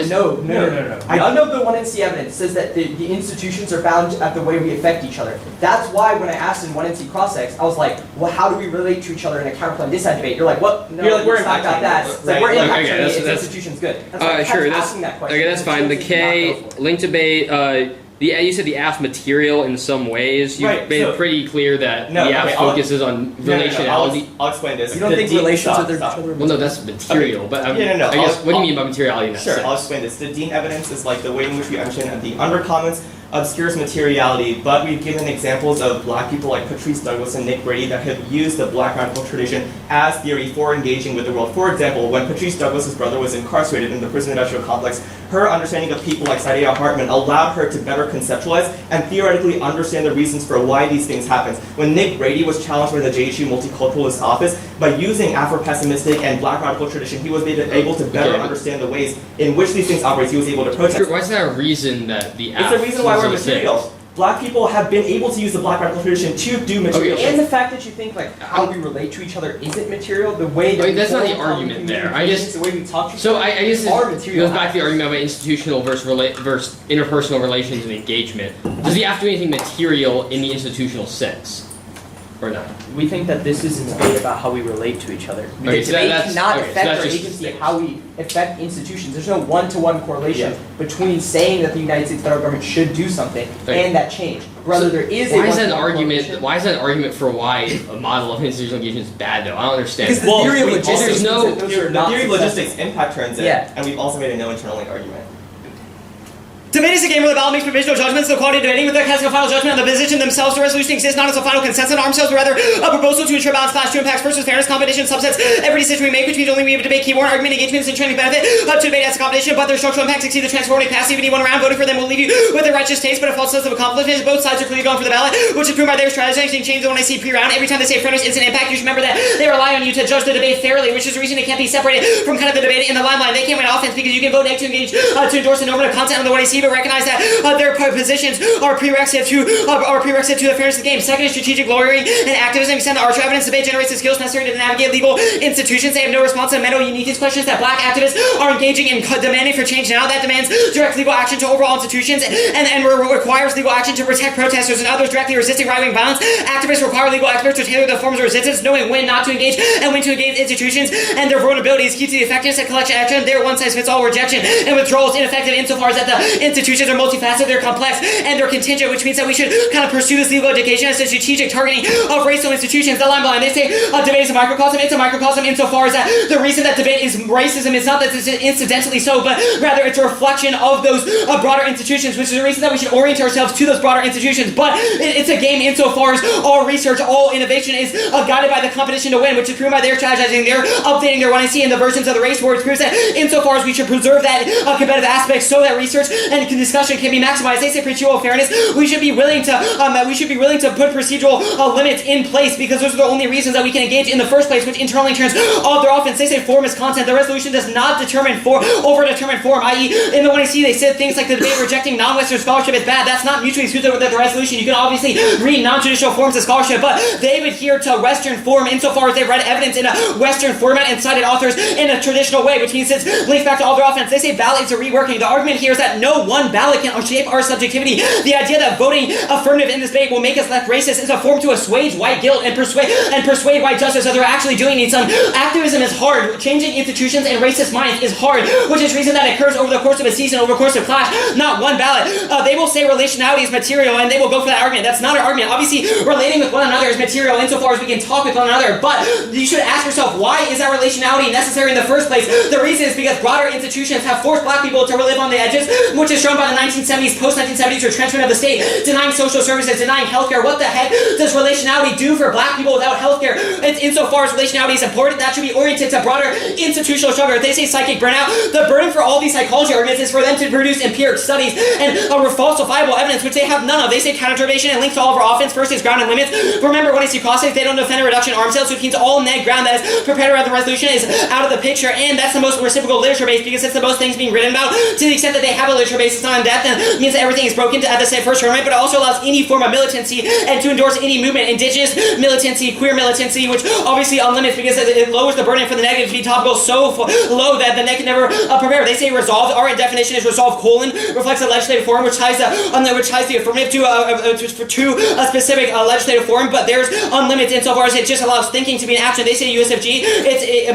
No. None of the 1NC evidence says that the institutions are bound at the way we affect each other. That's why when I asked in 1NC cross-ex, I was like, well, how do we relate to each other in a counterplan this debate? You're like, what? No, you're like, we're not about that. It's right. we're impacting the institution's good. That's why I kept asking that question. Okay, that's fine. The K, link debate, You said the app's material in some ways. You've Right, made so- it pretty clear that No, the app okay, I'll- focuses on No, relationality. I'll explain this. You don't The think deep- relations stop, with stop. each other? Well, no, that's material. But Yeah, no, I guess, I'll- what do you mean by materiality in that Sure, sense? I'll explain this. The Dean evidence is like the way in which we understand the undercommons obscures materiality, but we've given examples of black people like Patrice Douglas and Nick Brady that have used the black radical tradition as theory for engaging with the world. For example, when Patrice Douglas's brother was incarcerated in the prison industrial complex, her understanding of people like Saidiya Hartman allowed her to better conceptualize and theoretically understand the reasons for why these things happen. When Nick Brady was challenged by the JHU Multiculturalist Office, by using Afro-pessimistic and black radical tradition, he was able to better understand the ways in which these things operate. He was able to protest. Sure, why is that a reason that the app? It's the reason why we're seems to say- material. Black people have been able to use the black radical tradition to do material. Okay. And the fact that you think like how we relate to each other isn't material, the way that I mean, that's we not the hold, how we argument there. communicate, I just- the way we talk to each So other I guess are it material. goes back to the argument about institutional versus interpersonal relations and engagement. Does the app do anything material in the institutional sense, or not? We think that this is a debate about how we relate to each other. Okay, The so debate that's- cannot okay, so affect that's our just- agency of how we affect institutions. There's no one-to-one correlation between saying that the United States federal government should do something Okay. and that change. Rather, there is a Why is that an one-to-one argument? correlation. Why is that an argument for why a model of institutional engagement is bad, though? I don't understand. Because the Well, theory of we logistics also- means no- that those The are not theory of successful. logistics impact transit, Yeah. and we've also made a no internal link argument. Debate is a game where the ballot makes provisional judgments. The quality of debating with the casting a final judgment on the position themselves. The resolution exists not as a final consensus on arms sales, but rather a proposal to ensure balance class two impacts versus fairness, competition, subsets. Every decision we make, which means only we have a debate, key warrant, argument, engagements, and training benefit up to debate as a competition, but their structural impacts exceed the transformative capacity of any one round. Voting for them will leave you with a righteous taste, but a false sense of accomplishment. Both sides are clearly going for the ballot, which is proven by their strategizing change when I see pre-round. Every time they say fairness, instant impact, you should remember that they rely on you to judge the debate fairly, which is the reason it can't be separated from kind of the debate in the limelight. They can't win offense because you can vote negative to engage to endorse the normative content on the what I see, but recognize that their positions are prerequisite to the fairness of the game. Second is strategic lawyering and activism. Extend the archer evidence debate generates the skills necessary to navigate legal institutions. They have no response to mental uniqueness questions that black activists are engaging in demanding for change now. That demands direct legal action to overall institutions and requires legal action to protect protesters and others directly resisting right-wing violence. Activists require legal experts to tailor the forms of resistance, knowing when not to engage and when to engage institutions and their vulnerabilities. Key to the effectiveness of collection action, their one-size-fits-all rejection and withdrawal is ineffective insofar as that the institutions are multifaceted, they're complex, and they're contingent, which means that we should kind of pursue this legal education as a strategic targeting of racial institutions. The line blind, they say debate is a microcosm. It's a microcosm insofar as that the reason that debate is racism is not that it's incidentally so, but rather it's a reflection of those broader institutions, which is the reason that we should orient ourselves to those broader institutions. But it's a game insofar as all research, all innovation is guided by the competition to win, which is proven by their strategizing, their updating their 1AC and the versions of the race war. It proves that insofar as we should preserve that competitive aspect so that research and discussion can be maximized. They say procedural fairness. We should be willing to put procedural limits in place because those are the only reasons that we can engage in the first place, which internally turns all their offense. They say form is content. The resolution does not determine over-determine form, i.e. in the 1AC they said things like the debate rejecting non-Western scholarship is bad. That's not mutually exclusive with the resolution. You can obviously read non-traditional forms of scholarship, but they adhere to Western form insofar as they've read evidence in a Western format and cited authors in a traditional way, which means it's linked back to all their offense. They say ballots are reworking. The argument here is that no one ballot can shape our subjectivity. The idea that voting affirmative in this debate will make us less racist is a form to assuage white guilt and persuade white justice that they're actually doing need some. Activism is hard. Changing institutions and racist minds is hard, which is reason that occurs over the course of a season, over the course of class, not one ballot. They will say relationality is material and they will go for that argument. That's not an argument. Obviously, relating with one another is material insofar as we can talk with one another, but you should ask yourself, why is that relationality necessary in the first place? The reason is because broader institutions have forced black people to live on the edges, which is shown by the 1970s, post-1970s retrenchment of the state, denying social services, denying healthcare. What the heck does relationality do for black people without healthcare? It's insofar as relationality is important, that should be oriented to broader institutional struggle. If they say psychic burnout, the burden for all these psychology arguments is for them to produce empiric studies and falsifiable evidence, which they have none of. They say counter-derivation and links to all of our offense. First is ground and limits. Remember, when I see cross-stakes, they don't defend a reduction in arms sales, which means all neg ground that is prepared around the resolution is out of the picture, and that's the most reciprocal literature base because it's the most things being written about. To the extent that they have a literature base, it's not in depth, and means that everything is broken at the same first tournament, but it also allows any form of militancy and to endorse any movement, indigenous militancy, queer militancy, which obviously unlimits because it lowers the burden for the negative to be topical so low that the negative never prepare. They say resolved. Our definition is resolved : reflects a legislative form which ties the affirmative to a specific legislative form, but there's unlimited insofar as it just allows thinking to be an action. They say USFG,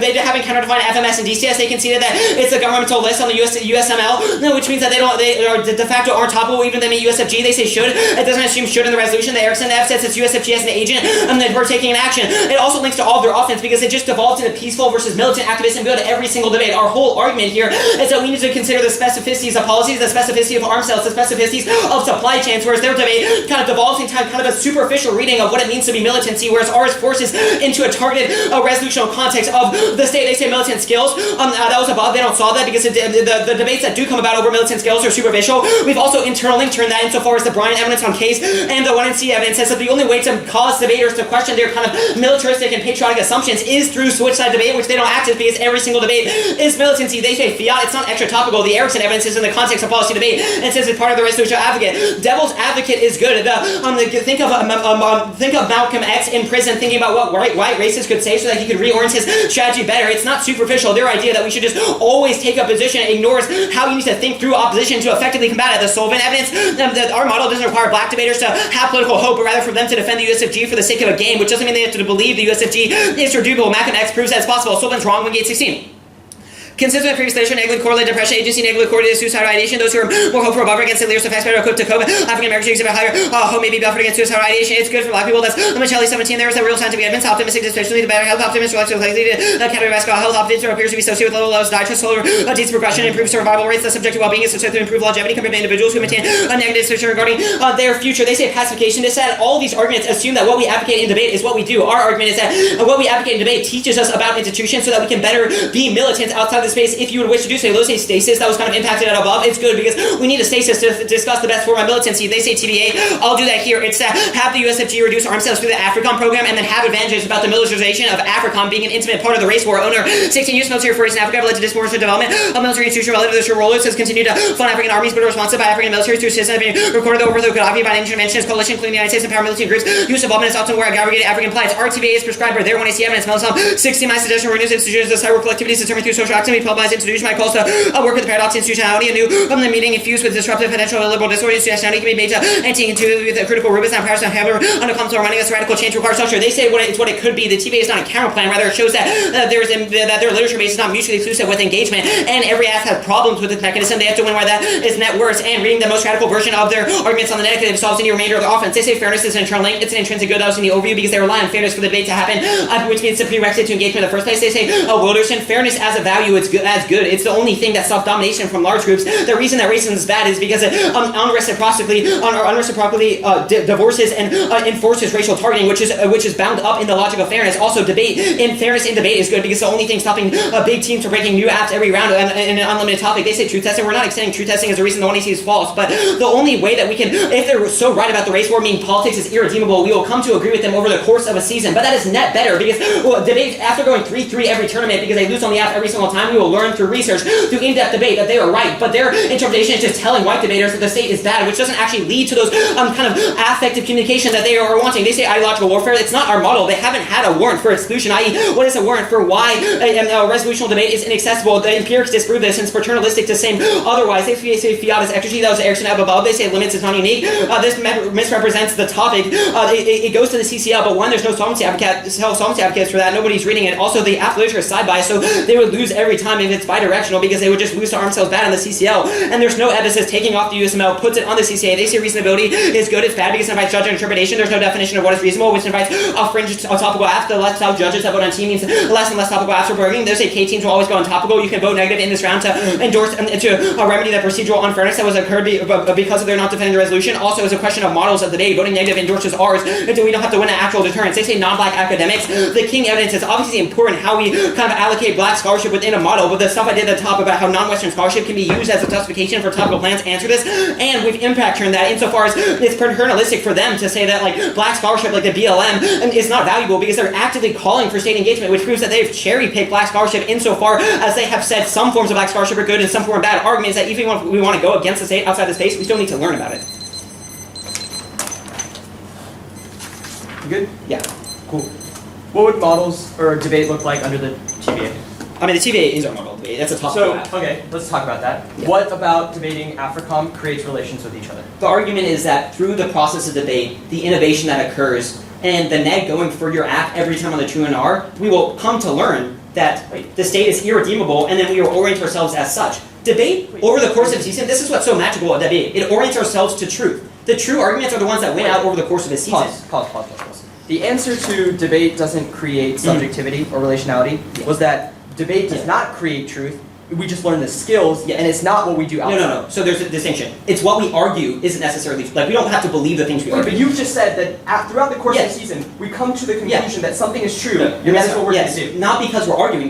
they haven't counter-defined FMS and DCS. They conceded that it's a governmental list on the USML, which means that they they are de facto aren't topical, even them at USFG. They say should. It doesn't assume should in the resolution. The Erickson F says it's USFG as an agent, and then we're taking an action. It also links to all of their offense because it just devolved into peaceful versus militant activists and go to every single debate. Our whole argument here is that we need to consider the specificities of policies, the specificity of arms sales, the specificities of supply chains, whereas their debate kind of devolves into kind of a superficial reading of what it means to be militancy, whereas ours forces into a targeted resolutional context of the state. They say militant skills. That was above. They don't solve that because the debates that do come about over militant skills are superficial. We've also internally turned that insofar as the Bryan evidence on case and the 1NC evidence says that the only way to cause debaters to question their kind of militaristic and patriotic assumptions is through switch side debate, which they don't access because every single debate is militancy. They say fiat, it's not extra topical. The Erickson evidence is in the context of policy debate and says it's part of the resolution advocate. Devil's advocate is good. Think of Malcolm X in prison thinking about what white racists could say so that he could reorient his strategy better. It's not superficial. Their idea that we should just always take a position ignores how you need to think through opposition to effectively combat it. The Sullivan evidence, that our model doesn't require black debaters to have political hope, but rather for them to defend the USFG for the sake of a game, which doesn't mean they have to believe the USFG is reducible. Malcolm X proves that it's possible. Sullivan's wrong when Gate 16. Consistent with previous literature, negatively correlated depression, agency negatively correlated suicidal ideation. Those who are more hopeful above against the leaders of better equipped to cope. African Americans exhibit higher hope may be buffered against suicidal ideation. It's good for black people. That's Michelle 17. There is a real scientific evidence. Optimistic, especially the better health. Optimist, relaxed, likely to cardiovascular health. Optimism appears to be associated with low levels of diet, slower disease progression, improved survival rates. The subjective well-being is associated with improved longevity compared to individuals who maintain a negative situation regarding their future. They say pacification. They said all these arguments assume that what we advocate in debate is what we do. Our argument is that what we advocate in debate teaches us about institutions so that we can better be militants outside the space. If you would wish to do so, those say stasis. That was kind of impacted at above. It's good because we need a stasis to discuss the best form of militancy. They say TBA. I'll do that here. It's to have the USFG reduce arms sales through the AFRICOM program and then have advantages about the militarization of AFRICOM being an intimate part of the race war. Owner 16 U.S. military forces in Africa have led to disproportionate development of military institutions relative to their role. It says continue to fund African armies but are responsive by African militaries through citizens having recorded the overthrow of Gaddafi by an interventionist coalition including the United States and paramilitary groups. Use of involvement is often where aggregated African plights. RTBA is prescribed by their 1AC evidence. Melism 16 my suggestion renews institutions as cyber collectivities determined through social activity publicized institution my calls to work with the paradox institutionality. A new from the meeting infused with disruptive potential liberal disorder institutionality can be made to anti into the critical rubis and powers and hammer under control running this radical change requires structure. They say it's what it could be. The TBA is not a counter plan, rather it shows that that their literature base is not mutually exclusive with engagement, and every ass has problems with this mechanism. They have to win why that is net worse, and reading the most radical version of their arguments on the negative solves any remainder of the offense. They say fairness is an internal link. It's an intrinsic good. That was in the overview because they rely on fairness for the debate to happen, which means it's a prerequisite to engagement in the first place. They say Wilderson, fairness as a value, it's good as good. It's the only thing that self-domination from large groups. The reason that racism is bad is because it unreciprocally divorces and enforces racial targeting, which is bound up in the logic of fairness. Also, fairness in debate is good because the only thing stopping big teams from breaking new apps every round in an unlimited topic. They say truth testing. We're not extending truth testing as the reason the 1AC is false, but the only way that we can, if they're so right about the race war meaning politics is irredeemable, we will come to agree with them over the course of a season. But that is net better because debates after going 3-3 every tournament because they lose on the app every single time, we will learn through research, through in-depth debate that they are right. But their interpretation is just telling white debaters that the state is bad, which doesn't actually lead to those kind of affective communication that they are wanting. They say ideological warfare. It's not our model. They haven't had a warrant for exclusion, i.e. what is a warrant for why a resolutional debate is inaccessible? The empirics disprove this, and it's paternalistic to say otherwise. They say fiat is exergy. That was Erickson up above. They say limits is not unique. This misrepresents the topic. It goes to the CCL, but one, there's no solvency advocates for that. Nobody's reading it. Also, the app literature is side biased, so they would lose every time if it's bidirectional because they would just lose to arm sales bad on the CCL. And there's no evidence taking off the USML puts it on the CCA. They say reasonability is good, it's bad because it invites judge and interpretation. There's no definition of what is reasonable, which invites a fringe topical apps. The less judges that vote on team means less and less topical apps are burning. They say K teams will always go on topical. You can vote negative in this round to endorse and to remedy that procedural unfairness that was occurred because of their not defending the resolution. Also, it's a question of models of the day. Voting negative endorses ours until we don't have to win an actual deterrence. They say non-black academics. The King evidence is obviously important how we kind of allocate black scholarship within a model, but the stuff I did at the top about how non-Western scholarship can be used as a justification for topical plans answer this, and we've impact turned that insofar as it's paternalistic for them to say that like black scholarship like the BLM is not valuable because they're actively calling for state engagement, which proves that they've cherry-picked black scholarship insofar as they have said some forms of black scholarship are good and some form of bad. Arguments that even if we want to go against the state outside the space, we still need to learn about it. You good? Yeah. Cool. What would models or debate look like under the TBA? I mean, the TVA is our model debate. That's a topic. So, okay, let's talk about that. Yeah. What about debating AFRICOM creates relations with each other? The argument is that through the process of debate, the innovation that occurs, and the neg going for your app every time on the true and R, we will come to learn that the state is irredeemable, and then we will orient ourselves as such. Debate over the course of a season, this is what's so magical about debate. It orients ourselves to truth. The true arguments are the ones that win out over the course of a season. Pause. The answer to debate doesn't create subjectivity or relationality was that debate does not create truth. We just learn the skills, and it's not what we do outside. No. So there's a distinction. It's what we argue isn't necessarily, like, we don't have to believe the things we Right, argue. but you've just said that throughout the course Yes. of the season, we come to the conclusion that something is true, No, and that's what we're yes, going to do. not because we're arguing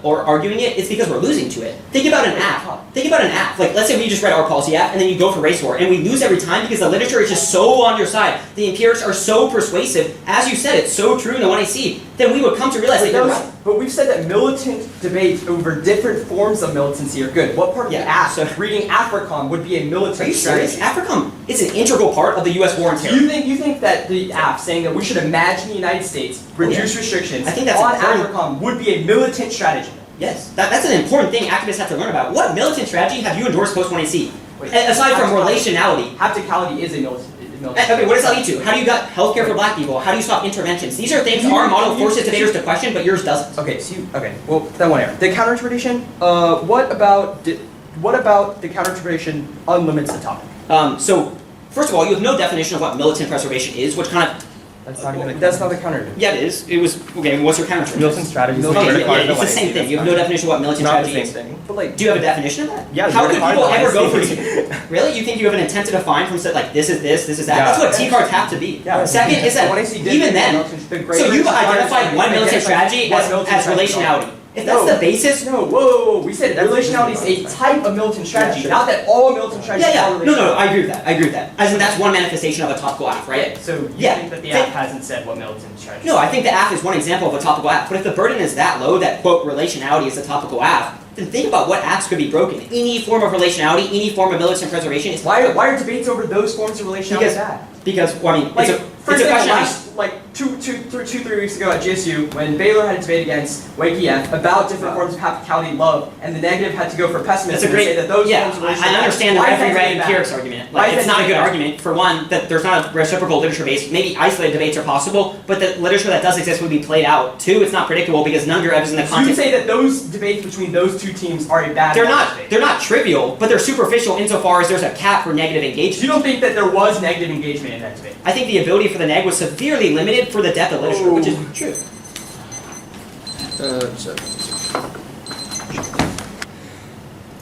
or arguing it. It's because we're losing to it. Think about an app. Think about an app. Like, let's say we just read our policy app, and then you go for race war, and we lose every time because the literature is just so on your side. The empirics are so persuasive. As you said, it's so true in the 1AC. Then we would come to realize that you're right. But we've said that militant debates over different forms of militancy are good. What part of the app, reading AFRICOM, would be a militant Are you serious? strategy? AFRICOM is an integral part of the U.S. war on terror. You think that the app saying that we should imagine the United States reduce restrictions I think that's on important. AFRICOM would be a militant strategy? Yes, that's an important thing activists have to learn about. What militant strategy have you endorsed post-1AC? Wait, Aside from hapticality. relationality. Hapticality is a militant. Okay, what does that lead to? How do you got healthcare for black people? How do you stop interventions? These are things our model forces debaters to question, but yours doesn't. Okay, well, that one error. The counterinterpretation, what about the counterinterpretation unlimits the topic? So, first of all, you have no definition of what militant preservation is, which kind of... That's not the counter. Yeah, it is. It was... Okay, what's your counter? Militant strategies. Okay, are yeah, required it's the to same thing. You have no definition of what militant Not the strategy same is. thing. But like, Do you have a definition of that? Yeah, How could required people to ever go IC. for... Really? You think you have an intent to define from, like, this is this is that? Yeah. That's what T-cards have to be. Yeah. Second is that, When I see even then... So you've identified one militant strategy as relationality. If that's the basis... No, whoa. We said relationality is a type of militant strategy, not that all militant strategies are relational. No, I agree with that. As in, that's one manifestation of a topical app, right? So you Yeah. think that the app hasn't said what militant strategy No, I think the app is one example of a topical app. But if the burden is that low that, quote, relationality is a topical app, then think about what apps could be broken. Any form of relationality, any form of militant preservation is... Why are debates over those forms of relationality bad? Because, well, I mean, Like, for it's a example, question... like 3 weeks ago at GSU, when Baylor had a debate against YPF about different forms of hapticality love, and the negative had to go for pessimism That's a great... and say that those yeah, forms of I relationality... understand the Why is that every right bad? empirics argument. Why Like, is it's that not a good bad? argument. For one, that there's not a reciprocal literature base. Maybe isolated debates are possible, but the literature that does exist would be played out. Two, it's not predictable because none of your evidence in the So you context... say that those debates between those two teams are a bad debate. They're not trivial, but they're superficial insofar as there's a cap for negative engagement. You don't think that there was negative engagement in that debate? I think the ability for the neg was severely limited for the depth of literature, which is true.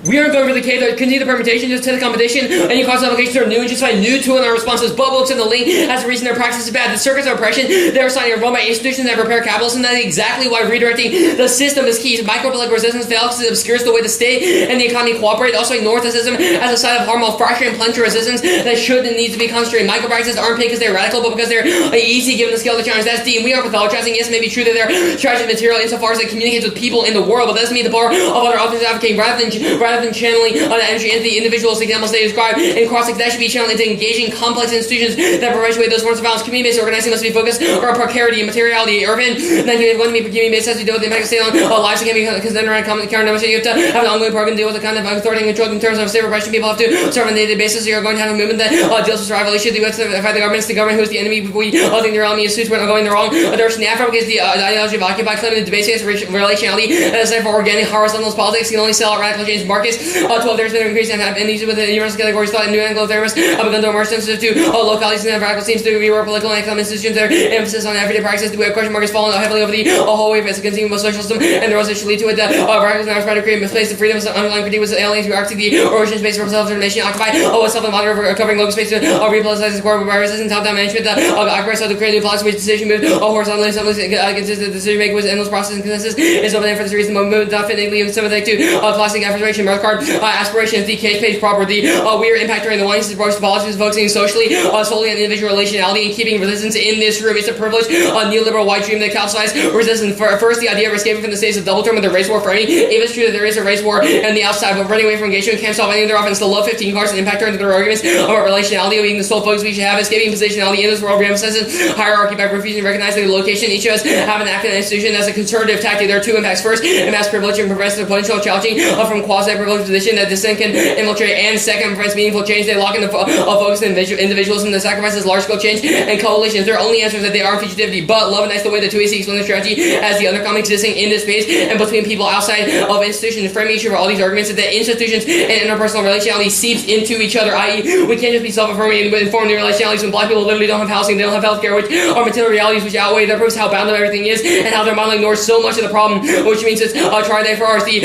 We aren't going for the K, continue the permutation, just test the competition. Any cost applications are new and just find new tool in our responses. Bob looks in the link as a reason their practice is bad. The circuits of oppression, they're signing are run by institutions that repair capitalism. That's exactly why redirecting the system is key. Micropolitical resistance fails because it obscures the way the state and the economy cooperate. Also ignores the system as a side of harmful fracture and planetary resistance that should and needs to be concentrated. Micropractices aren't paid because they're radical, but because they're easy given the scale of the challenge. That's D. And we are pathologizing. Yes, it may be true that they're strategy material insofar as it communicates with people in the world, but that doesn't mean the bar of other authors advocating rather than channeling the energy into the individuals examples they describe in cross that should be channeled into engaging complex institutions that perpetuate those forms of violence. Community-based organizing must be focused on precarity and materiality. Irvin, 1981 to be community-based has to deal with the impact of state on lives that can be considered around common current demonstration. You have to have an ongoing program to deal with the kind of authority and control in terms of state repression. People have to serve on a day-to-day basis. So you're going to have a movement that deals with survival issues. You have to fight the government. It's the government who is the enemy. We think their enemy is suits when going the wrong direction. The Afro is the ideology of Occupy, claiming the debate against relationality and a side for organic horizontal politics. You can only sell out radical change markets. 12 there's been an increase in these with the universal categories thought and new Anglo therapists have begun to immerse themselves to localities and radical seems to be more political and economic institutions. Their emphasis on everyday practices. The question mark has fallen heavily over the whole wave as a continuum of socialism and the roles that should lead to it. Radicals now try to create misplaced freedom. Underlying critique was aliens who argue the origins based from self-determination. Occupy self-and covering local space to repoliticize the core by resisting top-down management. Occupy so to create new policies which decision moved horizontally. Consistent decision making was endless process and consensus is over there for this reason. The movement not fittingly and sympathetic to classic affirmation, birth card, aspirations, the case page proper, the weird impact during the one approach to politics, focusing socially, solely on individual relationality and keeping resistance in this room. It's a privilege, a neoliberal white dream that calcifies resistance. First, the idea of escaping from the states of double term with the race war framing. If it's true that there is a race war and the outside, but running away from engagement can't solve any of their offense. The low 15 cards and impact turns their arguments about relationality, being the sole focus we should have, escaping positionality in this world, reemphasizes hierarchy by refusing to recognize the location each of us have an active institution as a conservative tactic. There are two impacts. First, it mass privilege and prevents the potential challenging from quasi privileged position that dissent can infiltrate, and second, prevents meaningful change. They lock in the focus on individuals and the sacrifices large-scale change and coalitions. Their only answer is that they are fugitivity, but love and that's the way that 2AC explains the strategy as the undercoming existing in this space and between people outside of institutions, framing each of all these arguments that institutions and interpersonal relationality seeps into each other, i.e. we can't just be self-affirming and inform their relationalities when black people literally don't have housing, they don't have healthcare, which are material realities which outweigh that proves how bound up everything is and how their model ignores so much of the problem, which means it's try there for RSD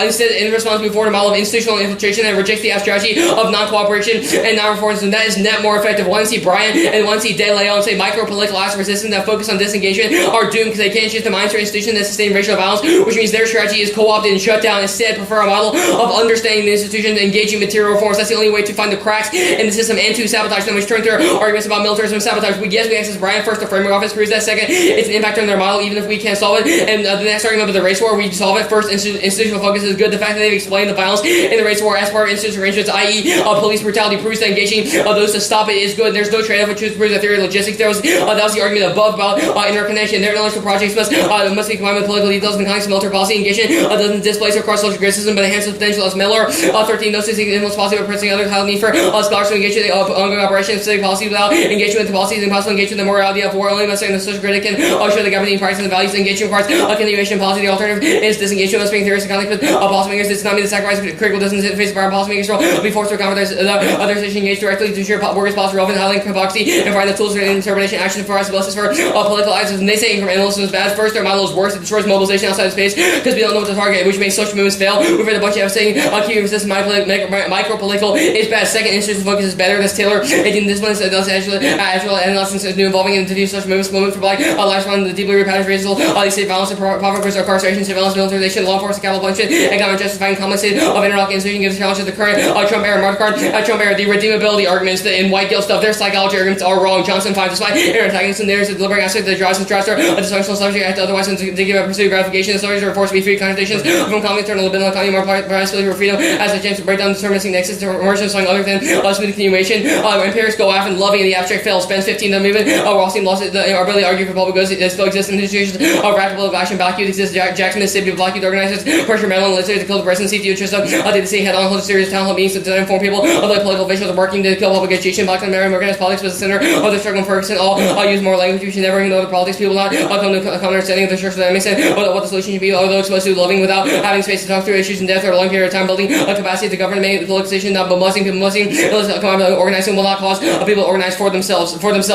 instead in response to forward a model of institutional infiltration and rejects the strategy of non-cooperation and non-reforms, and that is net more effective. One see Brian and one see De Leon say micro-political acts of resistance that focus on disengagement are doomed because they can't shift the mindset institution that sustain racial violence, which means their strategy is co-opted and shut down. Instead, prefer a model of understanding the institution, engaging material reforms. That's the only way to find the cracks in the system and to sabotage them, which turn to arguments about militarism and sabotage. We access Brian first, the framework office proves that. Second, it's an impact on their model, even if we can't solve it. And the next argument about the race war, we solve it. First, institutional focus is good. The fact that they've explained the violence in the race war as part of institutional arrangements, i.e. police brutality, proves that engaging those to stop it is good. There's no trade-off with truth, proves the theory of logistics. That was the argument above about interconnection. Their intellectual projects must be combined with political details in the context of military policy engagement. Doesn't displace or cross-social criticism, but enhances potential as Miller. 13, no such influence policy by pressing others, how need for scholars to engage in ongoing operations, specific policy without engagement with the policies, impossible engagement with the morality of war, only by saying the social critic can show the governing price and the values of engagement parts of continuation policy. The alternative is disengagement must be in theories of conflict with policymakers. This cannot be the sacrifice of critical distance in face of our policymakers role. Be forced to accommodate other decisions engaged directly to ensure workers' policy relevant, highlighting hypocrisy, and find the tools for interpretation action for us, basis for political actions. And they say incrementalism is bad. First, their model is worse. It destroys mobilization outside of space because we don't know what to target, which makes social movements fail. We've read a bunch of saying keeping resistance micro-political is bad. Second, institutional focus is better. That's Taylor. 18 disciplines does actual adolescence is new involving and diffuse social movements. Movement for black lives on the deeply repatriated racial state violence and poverty, incarceration, surveillance, militarization, law enforcement, capital punishment, and government justifying complex of interlocking institution gives a challenge to the current Trump era. Mark card Trump era. The redeemability arguments and white guilt stuff. Their psychology arguments are wrong. Johnson 5 despite inner antagonism. There's a deliberate aspect that drives and drives her a dysfunctional subject act otherwise than to give a pursuit of gratification. The subjects are forced to be free contradictions from conflict, internal libidinal economy, more primarily for freedom as a chance to break down the deterministic nexus to immersion, something other than smooth continuation. Empirics go off and loving in the abstract fails. Spends 15 the movement. We're also lost our ability to argue for public goods. It still exists in institutions of radical political action. Black youth exists. Jackson, Mississippi, Black youth organizers pressure Maryland legislators to kill the presidency. The interest of the state head on hold a series of town hall meetings to inform people of the political officials are working to kill public education. Black and American organized politics was the center of the struggle in Ferguson. All use more language. We should never ignore the politics. People not come to a common understanding of the structural dynamics and what the solution should be. Although exposed to loving without having space to talk through issues in depth or a long period of time, building a capacity to govern, make political decisions, not molesting people, organizing will not cause people to organize for themselves.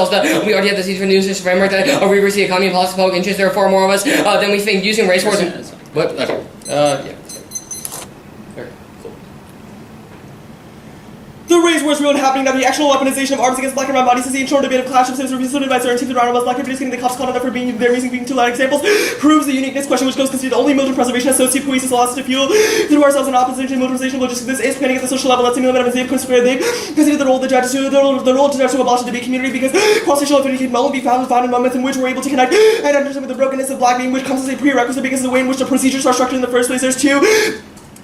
That we already have the seeds for new system framework that reverse the economy and policy public interest. There are far more of us than we think using race wars. What? Okay. Yeah. The race war is real and happening now. The actual weaponization of arms against black and brown bodies is the internal debate of clash of cities represented by certain teams around us. Black communities getting the cops called on them for being their reason being two loud examples proves the uniqueness question, which goes considered the only militant preservation associated cohesive loss to fuel through ourselves in opposition to militarization logistics. This is planning at the social level. Let's see element of they consider the role of the judges to abolish the debate community because cross-racial affinity can well be found in moments in which we're able to connect and understand the brokenness of black being, which comes as a prerequisite because of the way in which the procedures are structured in the first place.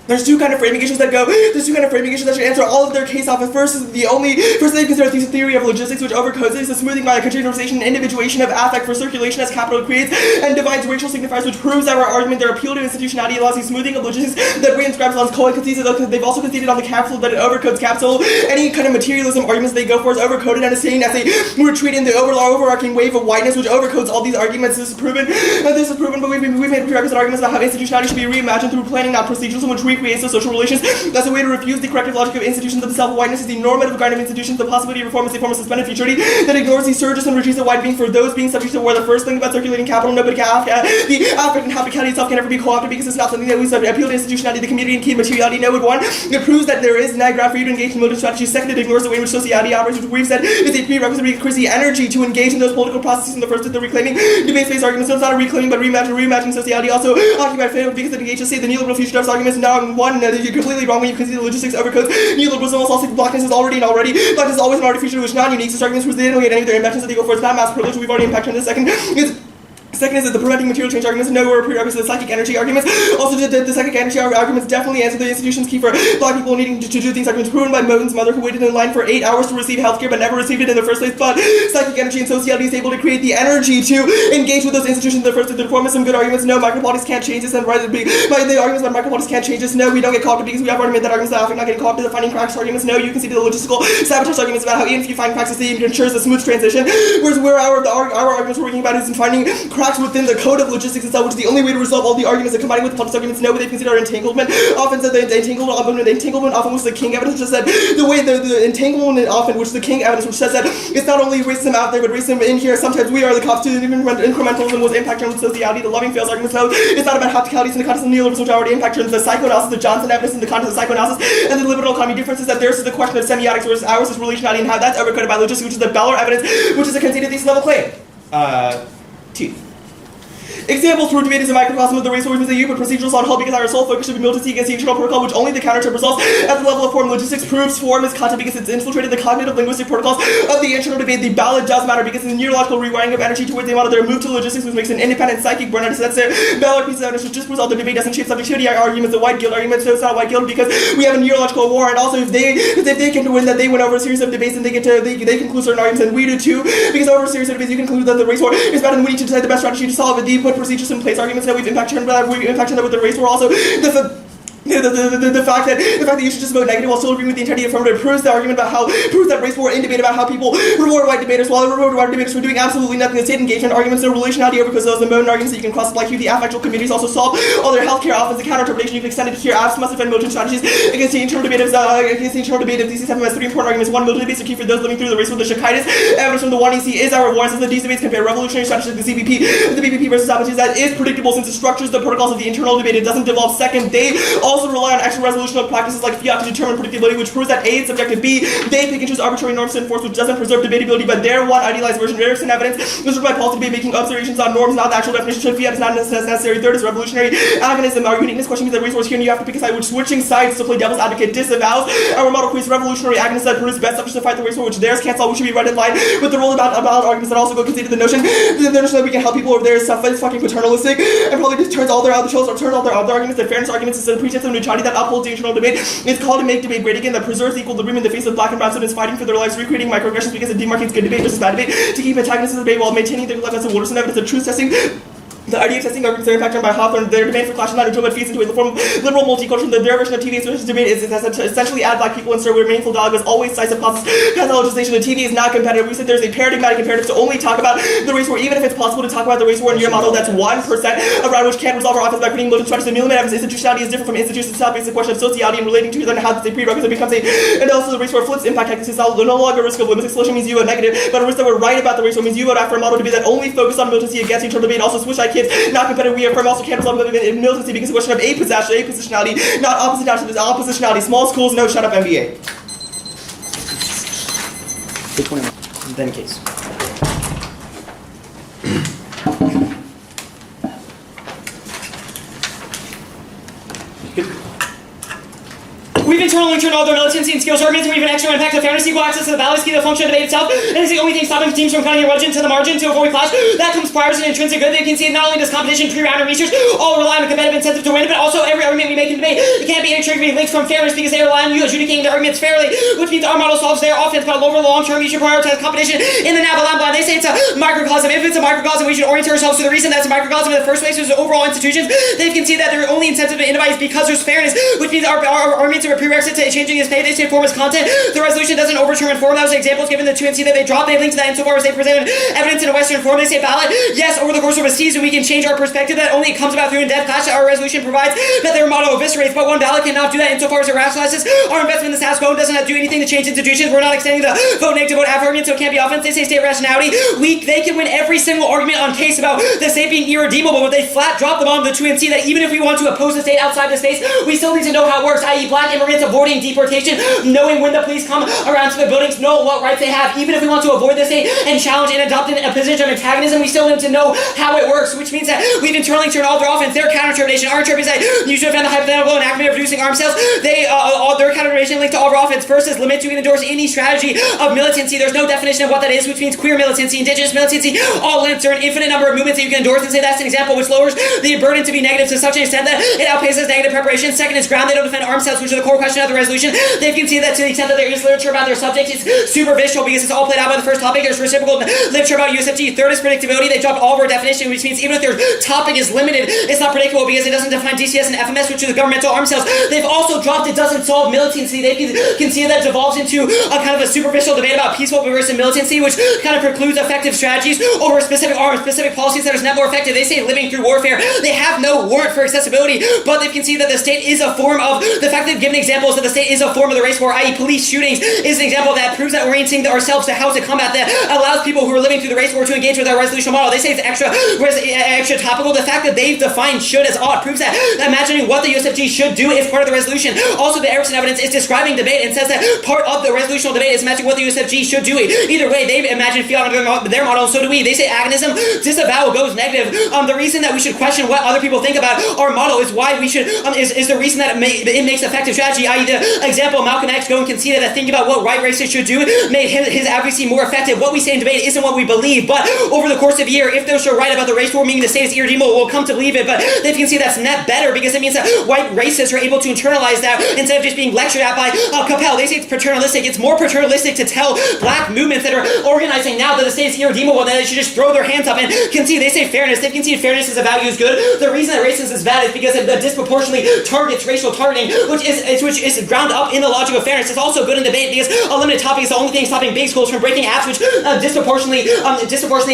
There's two kind of framing issues that should answer all of their case off. First they consider the theory of logistics, which overcodes it. It's the smoothing by a containerization and individuation of affect for circulation as capital creates and divides racial signifiers, which proves our argument. Their appeal to institutionality allows the smoothing of logistics that reinscribes on co-concedes. They've also conceded on the capital that it overcodes capital. Any kind of materialism arguments they go for is overcoded and is seen as a retreat in the overarching wave of whiteness, which overcodes all these arguments. This is proven, but we've made prerequisite arguments about how institutionality should be reimagined through planning, not procedures, in which recreates the social relations. That's a way to refuse the corrective logic of institutions themselves. Whiteness is the normative guardian of institutions. The possibility of reform is a form of suspended futurity that ignores the surges and retreats of white being for those being subject to war. The first thing about circulating capital, nobody can the affect and habitability itself can never be co-opted because it's not something that we appeal to institutionality, the community, and key materiality. No, one. It proves that there is ground for you to engage in militant strategy. Second, it ignores the way in which society operates, which we've said is a prerequisite to increase the energy to engage in those political processes. In the first, the reclaiming debate-based arguments. So it's not a reclaiming, but reimagining society. Also, occupied failed because it engages, say, the neoliberal future deaths arguments. Now, one, you're completely wrong when you consider the logistics overcodes neoliberalism. Also, blackness is already blackness is always an already feature which is non-unique. So arguments which they don't get any of their inventions that they go for. It's not mass privilege. We've already impacted on this. Second, Second is that the preventing material change arguments no were prerequisites of the psychic energy arguments. Also, the psychic energy arguments definitely answer the institution's key for black people needing to do things arguments proven by Moten's mother, who waited in line for 8 hours to receive healthcare but never received it in the first place. But psychic energy and sociality is able to create the energy to engage with those institutions in the first place. The form of some good arguments. No, micropolitics can't change this. And right, the arguments about micropolitics can't change this. No, we don't get caught because we have already made that arguments that often not getting caught to the finding cracks arguments. No, you can see the logistical sabotage arguments about how even if you find cracks, it ensures a smooth transition. Whereas where our arguments we're working about is in finding cracks within the code of logistics itself, which is the only way to resolve all the arguments, and combining with the politics arguments, no, what they consider entanglement. Often said the entanglement often was the king evidence, just said the way the entanglement often, which the king evidence, which says that it's not only racism out there, but racism in here. Sometimes we are the cops too, even incrementalism was impact terms of sociality. The loving fails arguments, no, it's not about practicalities in the context of neoliberalism, which already impact terms. The psychoanalysis, the Johnson evidence in the context of psychoanalysis, and the liberal economy differences that theirs is the question of semiotics versus ours is relationality, and how that's overcoded by logistics, which is the Beller evidence, which is a conceded thesis level claim. 2. Examples for debate is a microcosm of the race organisms that you put procedurals on hold because our sole focus should be militancy against the internal protocol, which only the counterterm resolves at the level of form. Logistics proves form is content because it's infiltrated the cognitive linguistic protocols of the internal debate. The ballad does matter because in the neurological rewiring of energy towards the model, they're moved to logistics, which makes an independent psychic burnout. That's their ballad piece of evidence, which just proves all the debate doesn't shape subjectivity arguments, the white guilt argument. So it's not white guilt because we have a neurological war, and also if they can win that, they win over a series of debates, and they conclude certain arguments, and we do too, because over a series of debates you conclude that the race war is better, and we need to decide the best strategy to solve it. The put procedures in place arguments that we've impacted that with the race war. Also the fact that you should just vote negative while still agreeing with the entirety of affirmative proves the argument about how proves that race war in debate about how people reward white debaters while they reward white debaters for doing absolutely nothing. The state engagement arguments, their relationality over because those the Moten arguments that you can cross like you, the affectual communities also solve all their healthcare offense, the counter-interpretation you can extend it here. Abs must defend militant strategies against the internal debate of these 7 has 3 important arguments. 1, militant debates are key for those living through the race war. The Shakaitis evidence from the 1EC is our war, since these debates compare revolutionary strategies like the CPP, the BBP versus sabotage. That is predictable since it structures the protocols of the internal debate. It doesn't devolve. Second, they also rely on actual resolutional practices like fiat to determine predictability, which proves that A is subjective. B, they pick and choose arbitrary norms to enforce, which doesn't preserve debatability, but their one idealized version. Erickson evidence was by policy debate making observations on norms, not the actual definition. Should fiat is not necessary. Third is revolutionary agonism. Our uniqueness question means that race wars here and you have to pick a side, which switching sides to play devil's advocate disavows. Our model creates revolutionary agonists that produce best subjects to fight the race war, which theirs can't solve. We should be right in line with the role about arguments that also go concede to the notion that we can help people over there is fucking paternalistic, and probably just turns all their other arguments, the fairness arguments is a pretense of neutrality that upholds the internal debate. It's called to make debate great again, that preserves equilibrium in the face of black and brown students fighting for their lives, recreating microaggressions because it demarcates good debate versus bad debate, to keep antagonists in the debate while maintaining the left as a Wooderson evidence of truth testing. The idea of testing arguments are impacted by Hawthorne. Their demand for clash and line feeds into a form of liberal multicultural. Their version of TVA versus debate is essentially add black people and serve where meaningful dialogue is always decisive pathologization. The TV is not competitive. We said there's a paradigmatic imperative to only talk about the race war, even if it's possible to talk about the race war in your model. That's 1% around which can't resolve our office by creating militant structures. The Muleman evidence institutionality is different from institutions itself. It's a question of sociality and relating to then how the prerequisite becomes and also the race war flips impact axis. No longer risk of limits explosion means you vote negative, but a risk that we're right about the race war means you vote after a model to be that only focused on militancy against the internal debate. Also switch side kids, not competitive. We affirm also can't resolve militancy because it's a question of apositionality, not oppositionality. Small schools, no, shut up, MBA. Then case. We've internally turned all their militancy and skills arguments, and we've an extra impact of fairness, equal access to the ballot, the function of debate itself, and it's the only thing stopping teams from cutting a wedge into the margin to avoid clash. That comes prior to an intrinsic good. They can see not only does competition, pre-round and research all rely on a competitive incentive to win, but also every argument we make in debate, it can't be intrinsically linked from fairness because they rely on you adjudicating the arguments fairly, which means our model solves their offense, but over the long term, you should prioritize competition in the Nabalam blind. They say it's a microcosm. If it's a microcosm, we should orient ourselves to the reason that's a microcosm in the first place is overall institutions. They can see that their only incentive to innovate is because there's fairness, which means our arguments are a prerequisite to changing his pay. They say form as content. The resolution doesn't overturn form. That was examples given the 2NC that they dropped. They linked to that insofar as they presented evidence in a Western form. They say ballot. Yes, over the course of a season, we can change our perspective. That only comes about through in-depth clash that our resolution provides. That their motto eviscerates, but one ballot cannot do that insofar as it rationalizes our investment in the status quo. Doesn't have to do anything to change institutions. We're not extending the vote negative vote after argument, so it can't be offense. They say state rationality. They can win every single argument on case about the state being irredeemable, but they flat drop them on the 2NC that even if we want to oppose the state outside the states, we still need to know how it works, i.e. black and immigrants, avoiding deportation, knowing when the police come around to the buildings, know what rights they have. Even if we want to avoid the state and challenge and adopt a position of antagonism, we still need to know how it works, which means that we've internally turned all their offense, their counter-interpretation. Our interpretation is that you should defend the hypothetical and actively producing arms sales. All their counter-interpretation linked to all of our offense. First is limit to and endorse any strategy of militancy. There's no definition of what that is, which means queer militancy, indigenous militancy, all linked. There are an infinite number of movements that you can endorse and say that's an example which lowers the burden to be negative to such an extent that it outpaces negative preparation. Second is ground. They don't defend arms sales, which is the core question of the resolution. They can see that to the extent that there is literature about their subject, it's superficial because it's all played out by the first topic. There's reciprocal literature about USFG. Third is predictability. They dropped all of our definition, which means even if their topic is limited, it's not predictable because it doesn't define DCS and FMS, which are the governmental arms sales. They've also dropped it doesn't solve militancy. They can see that devolves into a kind of a superficial debate about peaceful versus militancy, which kind of precludes effective strategies over specific arms, specific policies that are not more effective. They say living through warfare. They have no warrant for accessibility, but they can see that the state is a form of the fact they've given examples that the state is a form of the race war, i.e. police shootings is an example that proves that orienting ourselves to how to combat that allows people who are living through the race war to engage with our resolution model. They say it's extra topical. The fact that they've defined should as ought proves that imagining what the USFG should do is part of the resolution. Also, the Erickson evidence is describing debate and says that part of the resolutional debate is matching what the USFG should do. Either way, they imagine fiat under their model, and so do we. They say agonism, disavowal goes negative. The reason that we should question what other people think about our model is why we should is the reason that it makes effective strategy, i.e. the example of Malcolm X going conceded that thinking about what white racists should do made his advocacy more effective. What we say in debate isn't what we believe, but over the course of a year, if those are right about the race war, meaning the state is irredeemable, we'll come to believe it, but they can see that's net better because it means that white racists are able to internalize that instead of just being lectured at by Coppell. They say it's paternalistic. It's more paternalistic to tell black movements that are organizing now that the state is irredeemable and that they should just throw their hands up and concede. They say fairness. They concede fairness as a value is good. The reason that racism is bad is because it disproportionately targets racial targeting, which is ground up in the logic of fairness. It's also good in debate because a limited topic is the only thing stopping big schools from breaking apps, which disproportionately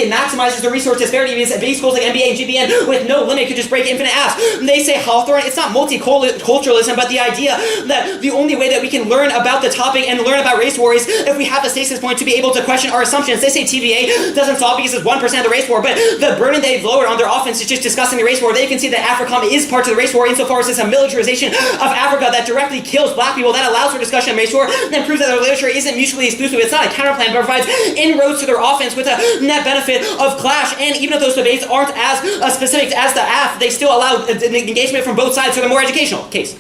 maximizes the resource disparity because big schools like MBA and GBN with no limit could just break infinite apps. They say Hawthorne, it's not multiculturalism, but the idea that the only way that we can learn about the topic and learn about race war is if we have the stasis point to be able to question our assumptions. They say TVA doesn't solve because it's 1% of the race war, but the burden they've lowered on their offense is just discussing the race war. They can see that AFRICOM is part of the race war insofar as it's a militarization of Africa that directly kills black people, that allows for discussion of race war, and proves that their literature isn't mutually exclusive. It's not a counterplan, but provides inroads to their offense with a net benefit of clash. And even if those debates aren't as specific as the AF, they still allow engagement from both sides, so they're more educational. Case.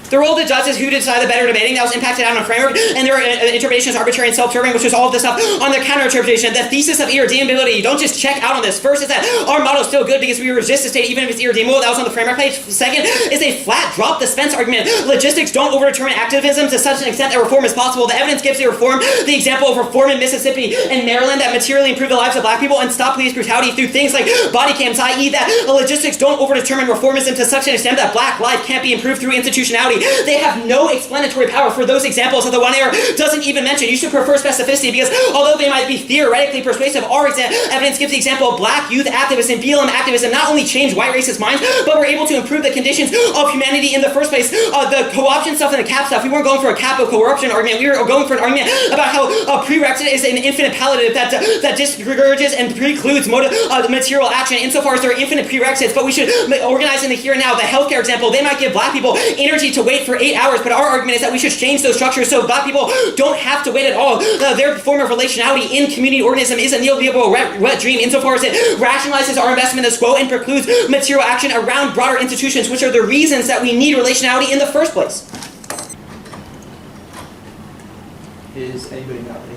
The role of the judge is who to decide the better debating. That was impacted out on a framework, and their interpretation is arbitrary and self-serving, which was all of this stuff on their counter-interpretation. The thesis of irredeemability, you don't just check out on this. First is that our model is still good because we resist the state even if it's irredeemable. That was on the framework page. Second is a flat drop the Spence argument. Logistics don't overdetermine activism to such an extent that reform is possible. The evidence gives the reform, the example of reform in Mississippi and Maryland that materially improved the lives of black people and stopped police brutality through things like body cams, i.e. that logistics don't overdetermine reformism to such an extent that black life can't be improved through institutionality. They have no explanatory power for those examples that the one error doesn't even mention. You should prefer specificity because although they might be theoretically persuasive, our evidence gives the example of black youth activists and BLM activism not only change white racist minds, but were able to improve the conditions of humanity in the first place. The co-option stuff and the cap stuff, we weren't going for a cap of corruption argument. We were going for an argument about how a prerequisite is an infinite palliative that discourages and precludes material action insofar as there are infinite prerequisites, but we should organize in the here and now. The healthcare example, they might give black people energy to wait for 8 hours, but our argument is that we should change those structures so black people don't have to wait at all. Their form of relationality in community organism is a neoliberal wet dream insofar as it rationalizes our investment in the quo and precludes material action around broader institutions, which are the reasons that we need relationality in the first place. Is anybody not ready?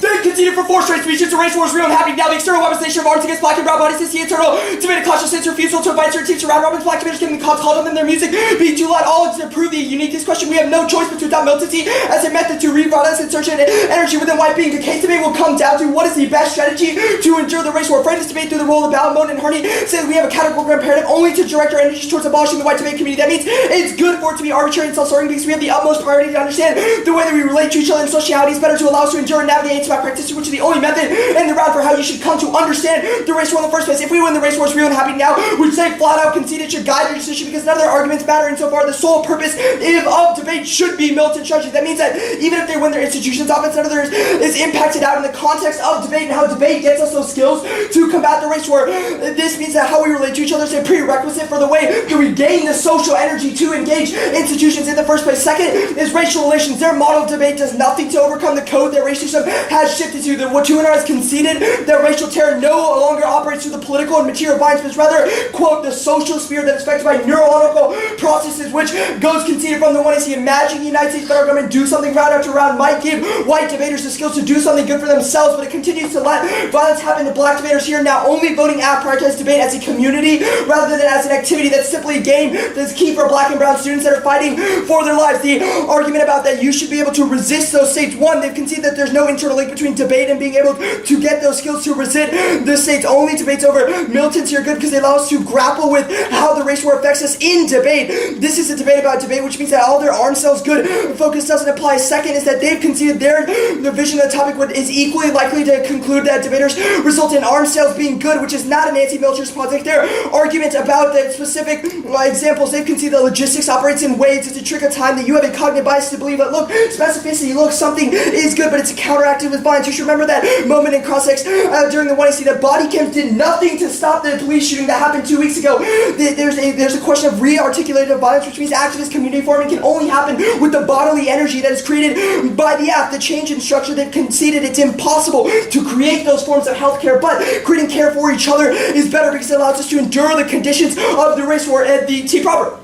They conceded for 4 straight speeches. The race war is real and happening now. The external weaponization of arms against black and brown bodies is the internal debate cautious sense refusal to invite certain teams to round robins. Black communities getting the cops called on them, their music being too loud. All to prove the uniqueness question. We have no choice but to adopt militancy as a method to revitalize insurgent energy within white being. The case debate will come down to what is the best strategy to endure the race war. Frame this debate through the role of Ballard, and Harney says we have a categorical imperative only to direct our energies towards abolishing the white debate community. That means it's good for it to be arbitrary and self-serving because we have the utmost priority to understand the way that we relate to each other in sociality is better to allow us to endure and navigate into our practice, which is the only method and the route for how you should come to understand the race war in the first place. If we win the race war, it's real and happy now, we'd say flat out concede it should guide your decision because none of their arguments matter insofar the sole purpose of debate should be militant strategy. That means that even if they win their institutions offense, none of theirs is impacted out in the context of debate and how debate gets us those skills to combat the race war. This means that how we relate to each other is a prerequisite for the way that we gain the social energy to engage institutions in the first place. Second is racial relations. Their model of debate does nothing to overcome the code that racism has shifted to. The Watunar has conceded that racial terror no longer operates through the political and material lines, but rather, quote, the social sphere that is affected by neurological processes, which goes conceded from the one is he imagining the United States federal government do something round after round might give white debaters the skills to do something good for themselves, but it continues to let violence happen to black debaters here now, only voting out prioritized debate as a community rather than as an activity that's simply a game that's key for black and brown students that are fighting for their lives. The argument about that you should be able to resist those states, one, they've conceded that there's no internal link between debate and being able to get those skills to resist the states. Only debates over militancy are good because they allow us to grapple with how the race war affects us in debate. This is a debate about debate, which means that all their arm sales good focus doesn't apply. Second is that they've conceded their vision of the topic is equally likely to conclude that debaters result in arms sales being good, which is not an anti-military project. Their argument about the specific examples, they've conceded that logistics operates in ways, it's a trick of time, that you have a cognitive bias to believe that, look, specificity, look, something is good, but it's counteracted with violence. You should remember that moment in Cross-X during the 1AC that body cams did nothing to stop the police shooting that happened 2 weeks ago. There's a question of re-articulated violence, which means activist community forming can only happen with the bodily energy that is created by the act. The change in structure they've conceded it's impossible to create those forms of healthcare, but creating care for each other is better because it allows us to endure the conditions of the race war at the T proper.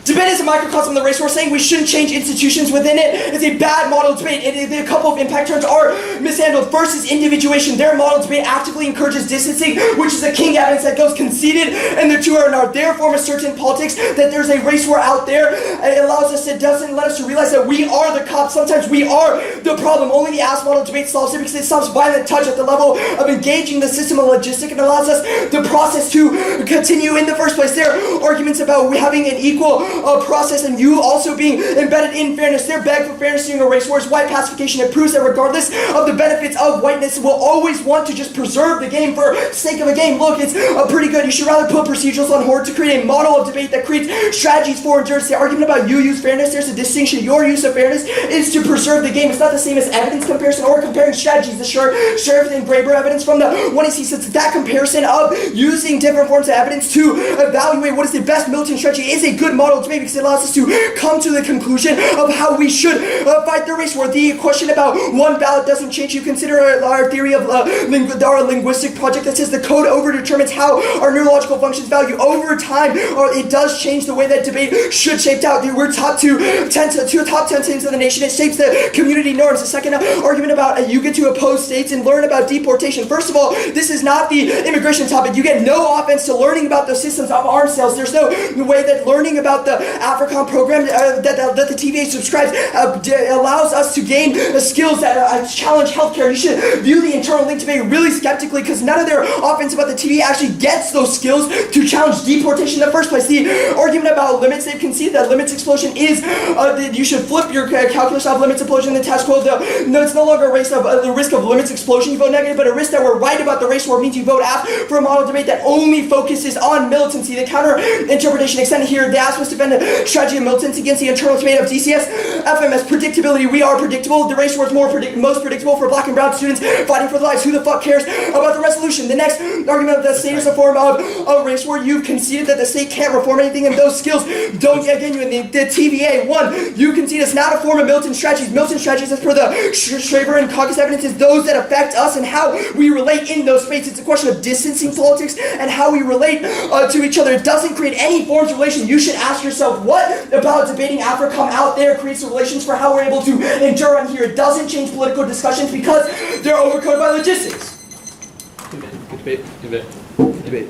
Debate is a microcosm of the race war. Saying we shouldn't change institutions within it is a bad model of debate. A couple of impact terms are mishandled. First is individuation. Their model of debate actively encourages distancing, which is the king evidence that goes conceded, and the two are not. Their form of certain politics that there's a race war out there. It allows us, it doesn't let us to realize that we are the cops. Sometimes we are the problem. Only the ass model of debate solves it because it stops violent touch at the level of engaging the system of logistic and allows us the process to continue in the first place. Their arguments about having an equal process and you also being embedded in fairness. Their beg for fairness during a race war is white pacification. It proves that regardless of the benefits of whiteness, we'll always want to just preserve the game for sake of a game. Look, it's pretty good. You should rather put procedurals on hold to create a model of debate that creates strategies for endurance. The argument about you use fairness, there's a distinction. Your use of fairness is to preserve the game. It's not the same as evidence comparison or comparing strategies. The Sheriff and Graber evidence from the 1AC says that comparison of using different forms of evidence to evaluate what is the best militant strategy is a good model of debate because it allows us to come to the conclusion of how we should fight the race war. The question about one ballot doesn't change. You consider our theory of our linguistic project that says the code overdetermines how our neurological functions value over time, or it does change the way that debate should shape out. We're top two top 10 teams in the nation. It shapes the community norms. The second argument about you get to oppose states and learn about deportation. First of all, this is not the immigration topic. You get no offense to learning about the systems of arms sales. There's no way that learning about the AFRICOM program that the TVA subscribes allows us to gain the skills that challenge healthcare. You should view the internal link debate really skeptically because none of their offense about the TVA actually gets those skills to challenge deportation in the first place. The argument about limits, they've conceded that limits explosion is that you should flip your calculus of limits explosion in the test quote. No, it's no longer a race of the risk of limits explosion you vote negative, but a risk that we're right about the race war means you vote aft for a model debate that only focuses on militancy. The counter interpretation extended here, the ask was to defend the strategy of militancy against the internal debate of DCS FMS predictability. We are predictable. The race war is most predictable for black and brown students fighting for their lives. Who the fuck cares about the resolution? The next argument of the state is a form of a race war. You've conceded that the state can't reform anything and those skills don't get you in the TVA. One, you concede it's not a form of militant strategies. Militant strategies, as per the Shraver and caucus evidence, is those that affect us and how we relate in those spaces. It's a question of distancing politics and how we relate to each other. It doesn't create any forms of relation. You should ask yourself, what about debating AFRICOM out there creates the relations for how we're able to endure on here? It doesn't change political discussions because they're overcoded by logistics. Debate.